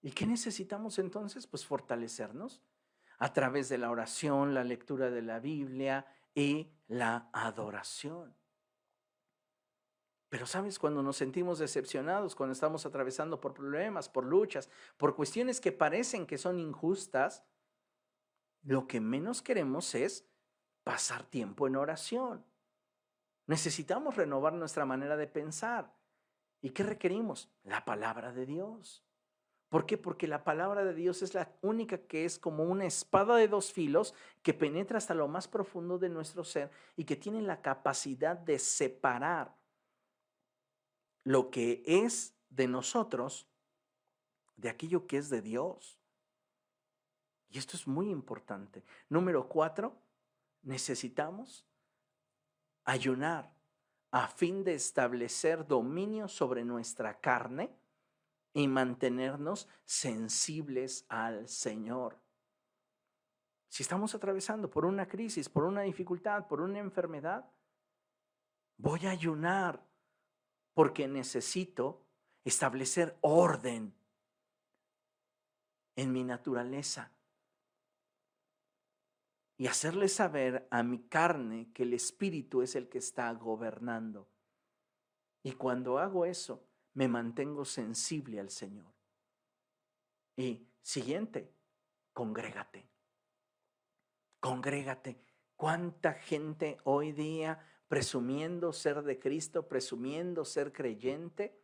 ¿Y qué necesitamos entonces? Pues fortalecernos a través de la oración, la lectura de la Biblia y la adoración. Pero sabes, cuando nos sentimos decepcionados, cuando estamos atravesando por problemas, por luchas, por cuestiones que parecen que son injustas, lo que menos queremos es pasar tiempo en oración. Necesitamos renovar nuestra manera de pensar. ¿Y qué requerimos? La palabra de Dios. ¿Por qué? Porque la palabra de Dios es la única que es como una espada de 2 filos que penetra hasta lo más profundo de nuestro ser y que tiene la capacidad de separar lo que es de nosotros de aquello que es de Dios. Y esto es muy importante. Número 4, necesitamos ayunar a fin de establecer dominio sobre nuestra carne y mantenernos sensibles al Señor. Si estamos atravesando por una crisis, por una dificultad, por una enfermedad, voy a ayunar porque necesito establecer orden en mi naturaleza y hacerle saber a mi carne que el Espíritu es el que está gobernando. Y cuando hago eso, me mantengo sensible al Señor. Y siguiente, congrégate. Congrégate. ¿Cuánta gente hoy día presumiendo ser de Cristo, presumiendo ser creyente,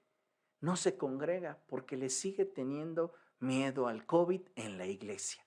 no se congrega porque le sigue teniendo miedo al COVID en la iglesia?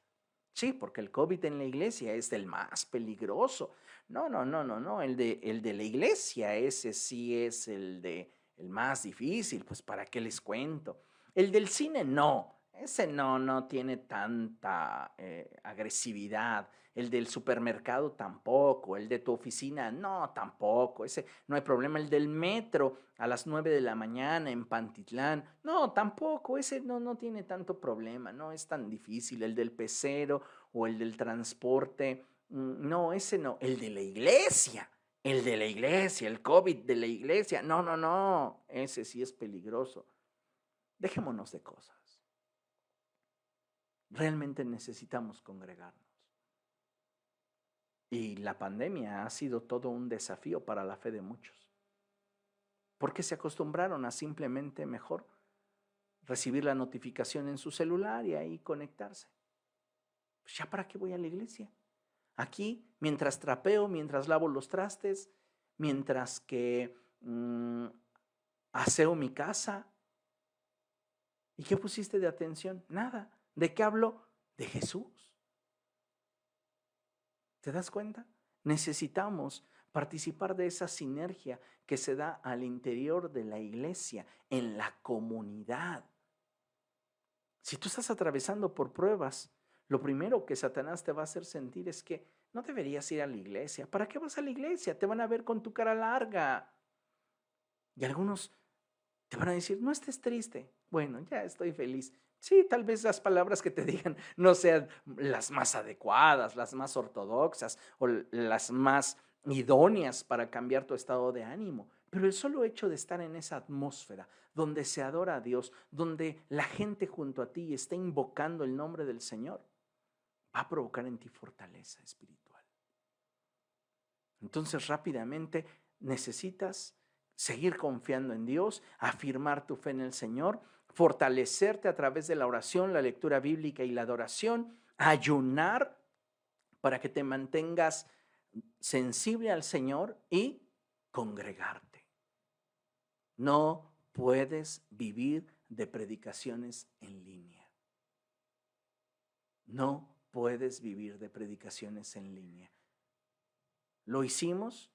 Sí, porque el COVID en la iglesia es el más peligroso. No, el de la iglesia, ese sí es el más difícil, pues ¿para qué les cuento? El del cine no, ese no tiene tanta agresividad. El del supermercado tampoco, el de tu oficina no, tampoco, ese no hay problema. El del metro a las 9 de la mañana en Pantitlán, no, tampoco, ese no tiene tanto problema, no es tan difícil. El del pecero o el del transporte, no, ese no. El de la iglesia, el COVID de la iglesia, no, ese sí es peligroso. Dejémonos de cosas. Realmente necesitamos congregarnos. Y la pandemia ha sido todo un desafío para la fe de muchos, porque se acostumbraron a simplemente mejor recibir la notificación en su celular y ahí conectarse. Pues ya para qué voy a la iglesia. Aquí, mientras trapeo, mientras lavo los trastes, mientras que aseo mi casa. ¿Y qué pusiste de atención? Nada. ¿De qué hablo? De Jesús. ¿Te das cuenta? Necesitamos participar de esa sinergia que se da al interior de la iglesia, en la comunidad. Si tú estás atravesando por pruebas, lo primero que Satanás te va a hacer sentir es que no deberías ir a la iglesia. ¿Para qué vas a la iglesia? Te van a ver con tu cara larga. Y algunos te van a decir, no estés triste. Bueno, ya estoy feliz. Sí, tal vez las palabras que te digan no sean las más adecuadas, las más ortodoxas o las más idóneas para cambiar tu estado de ánimo. Pero el solo hecho de estar en esa atmósfera donde se adora a Dios, donde la gente junto a ti está invocando el nombre del Señor, va a provocar en ti fortaleza espiritual. Entonces, rápidamente necesitas seguir confiando en Dios, afirmar tu fe en el Señor, fortalecerte a través de la oración, la lectura bíblica y la adoración, ayunar para que te mantengas sensible al Señor y congregarte. No puedes vivir de predicaciones en línea. No puedes vivir de predicaciones en línea. Lo hicimos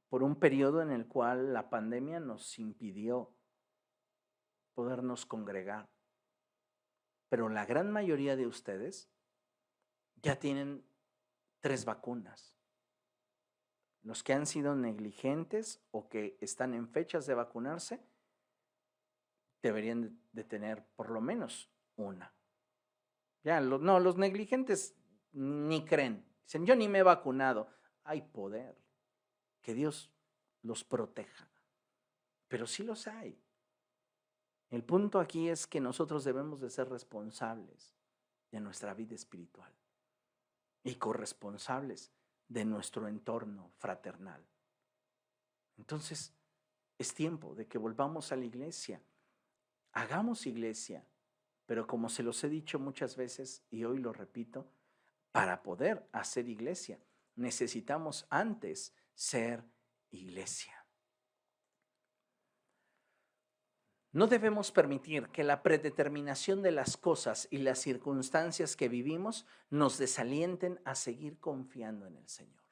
por un periodo en el cual la pandemia nos impidió podernos congregar. Pero la gran mayoría de ustedes ya tienen 3 vacunas. Los que han sido negligentes o que están en fechas de vacunarse deberían de tener por lo menos una. Ya, los negligentes ni creen. Dicen, yo ni me he vacunado. Hay poder. Que Dios los proteja. Pero sí los hay. El punto aquí es que nosotros debemos de ser responsables de nuestra vida espiritual y corresponsables de nuestro entorno fraternal. Entonces, es tiempo de que volvamos a la iglesia. Hagamos iglesia, pero como se los he dicho muchas veces y hoy lo repito, para poder hacer iglesia necesitamos antes ser iglesia. No debemos permitir que la predeterminación de las cosas y las circunstancias que vivimos nos desalienten a seguir confiando en el Señor.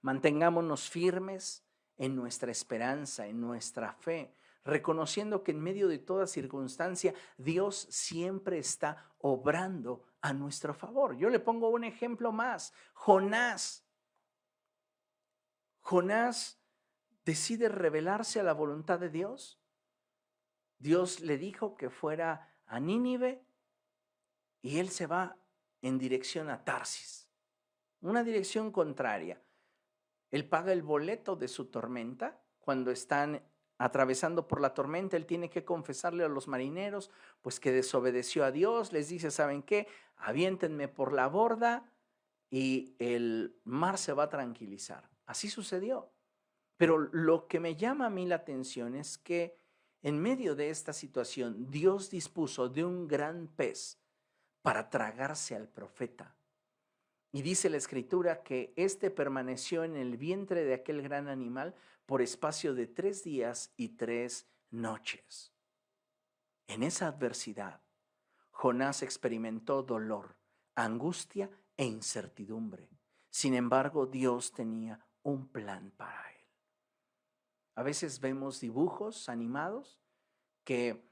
Mantengámonos firmes en nuestra esperanza, en nuestra fe, reconociendo que en medio de toda circunstancia Dios siempre está obrando a nuestro favor. Yo le pongo un ejemplo más. Jonás decide rebelarse a la voluntad de Dios. Dios le dijo que fuera a Nínive y él se va en dirección a Tarsis, una dirección contraria. Él paga el boleto de su tormenta cuando están atravesando por la tormenta, él tiene que confesarle a los marineros, pues que desobedeció a Dios, les dice, ¿saben qué? Aviéntenme por la borda y el mar se va a tranquilizar. Así sucedió. Pero lo que me llama a mí la atención es que en medio de esta situación, Dios dispuso de un gran pez para tragarse al profeta. Y dice la escritura que éste permaneció en el vientre de aquel gran animal por espacio de 3 días y 3 noches. En esa adversidad, Jonás experimentó dolor, angustia e incertidumbre. Sin embargo, Dios tenía un plan para él. A veces vemos dibujos animados que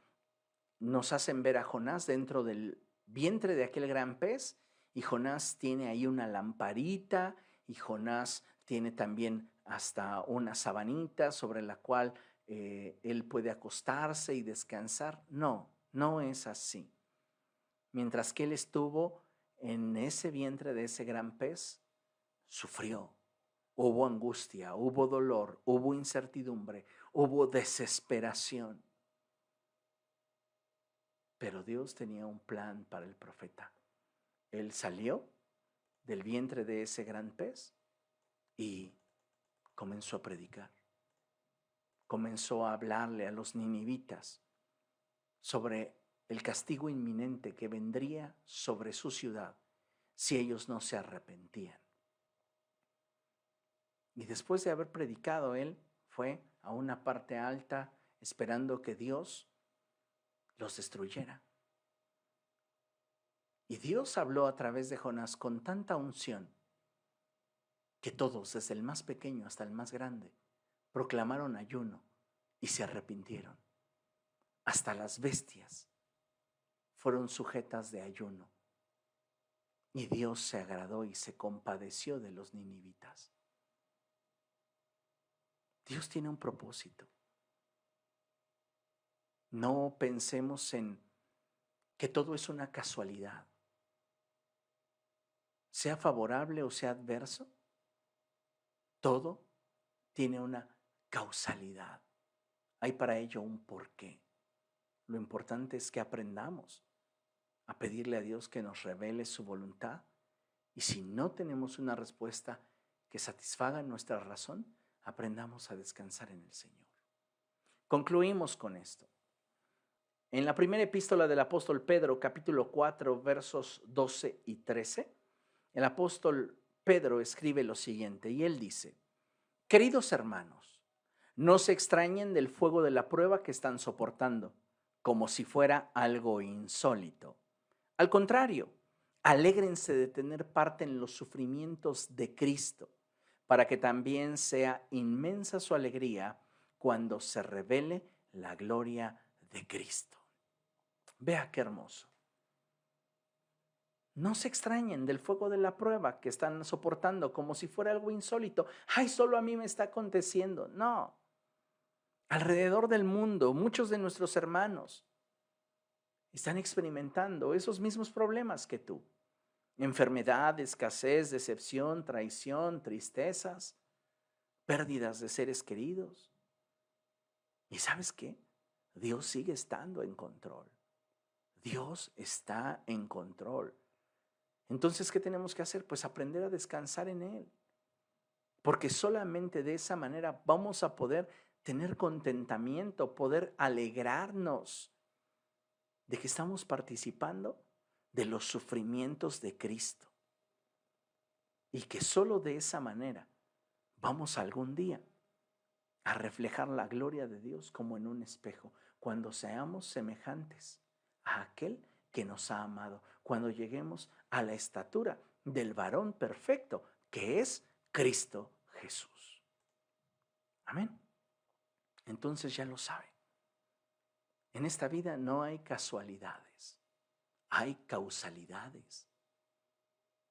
nos hacen ver a Jonás dentro del vientre de aquel gran pez, y Jonás tiene ahí una lamparita, y Jonás tiene también hasta una sabanita sobre la cual él puede acostarse y descansar. No, no es así. Mientras que él estuvo en ese vientre de ese gran pez, sufrió. Hubo angustia, hubo dolor, hubo incertidumbre, hubo desesperación. Pero Dios tenía un plan para el profeta. Él salió del vientre de ese gran pez y comenzó a predicar. Comenzó a hablarle a los ninivitas sobre el castigo inminente que vendría sobre su ciudad si ellos no se arrepentían. Y después de haber predicado, él fue a una parte alta esperando que Dios los destruyera. Y Dios habló a través de Jonás con tanta unción que todos, desde el más pequeño hasta el más grande, proclamaron ayuno y se arrepintieron. Hasta las bestias fueron sujetas de ayuno. Y Dios se agradó y se compadeció de los ninivitas. Dios tiene un propósito. No pensemos en que todo es una casualidad. Sea favorable o sea adverso, todo tiene una causalidad. Hay para ello un porqué. Lo importante es que aprendamos a pedirle a Dios que nos revele su voluntad, y si no tenemos una respuesta que satisfaga nuestra razón, aprendamos a descansar en el Señor. Concluimos con esto. En la primera epístola del apóstol Pedro, capítulo 4, versos 12 y 13, el apóstol Pedro escribe lo siguiente, y él dice: queridos hermanos, no se extrañen del fuego de la prueba que están soportando, como si fuera algo insólito. Al contrario, alégrense de tener parte en los sufrimientos de Cristo, para que también sea inmensa su alegría cuando se revele la gloria de Cristo. Vea qué hermoso. No se extrañen del fuego de la prueba que están soportando como si fuera algo insólito. Ay, solo a mí me está aconteciendo. No. Alrededor del mundo, muchos de nuestros hermanos están experimentando esos mismos problemas que tú. Enfermedad, escasez, decepción, traición, tristezas, pérdidas de seres queridos. ¿Y sabes qué? Dios sigue estando en control. Dios está en control. Entonces, ¿qué tenemos que hacer? Pues aprender a descansar en Él. Porque solamente de esa manera vamos a poder tener contentamiento, poder alegrarnos de que estamos participando de los sufrimientos de Cristo. Y que solo de esa manera vamos algún día a reflejar la gloria de Dios como en un espejo, cuando seamos semejantes a aquel que nos ha amado, cuando lleguemos a la estatura del varón perfecto, que es Cristo Jesús. Amén. Entonces ya lo saben. En esta vida no hay casualidades, hay causalidades.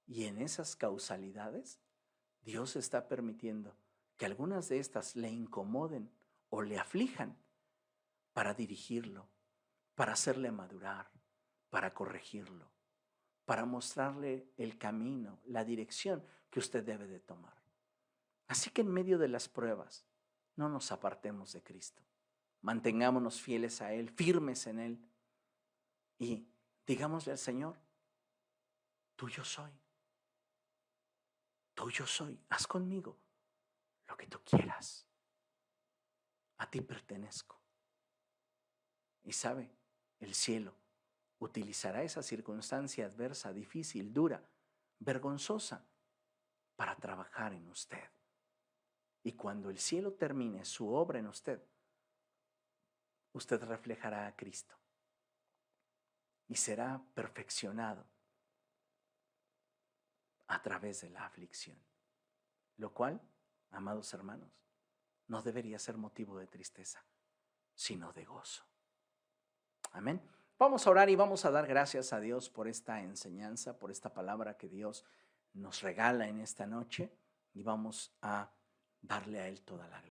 Y en esas causalidades, Dios está permitiendo que algunas de estas le incomoden o le aflijan para dirigirlo, para hacerle madurar, para corregirlo, para mostrarle el camino, la dirección que usted debe de tomar. Así que en medio de las pruebas, no nos apartemos de Cristo. mantengámonos fieles a Él, firmes en Él. Y digámosle al Señor, tuyo soy, haz conmigo lo que tú quieras. A ti pertenezco. Y sabe, el cielo utilizará esa circunstancia adversa, difícil, dura, vergonzosa, para trabajar en usted. Y cuando el cielo termine su obra en usted, usted reflejará a Cristo y será perfeccionado a través de la aflicción, lo cual, amados hermanos, no debería ser motivo de tristeza, sino de gozo. Amén. Vamos a orar y vamos a dar gracias a Dios por esta enseñanza, por esta palabra que Dios nos regala en esta noche, y vamos a darle a Él toda la gloria.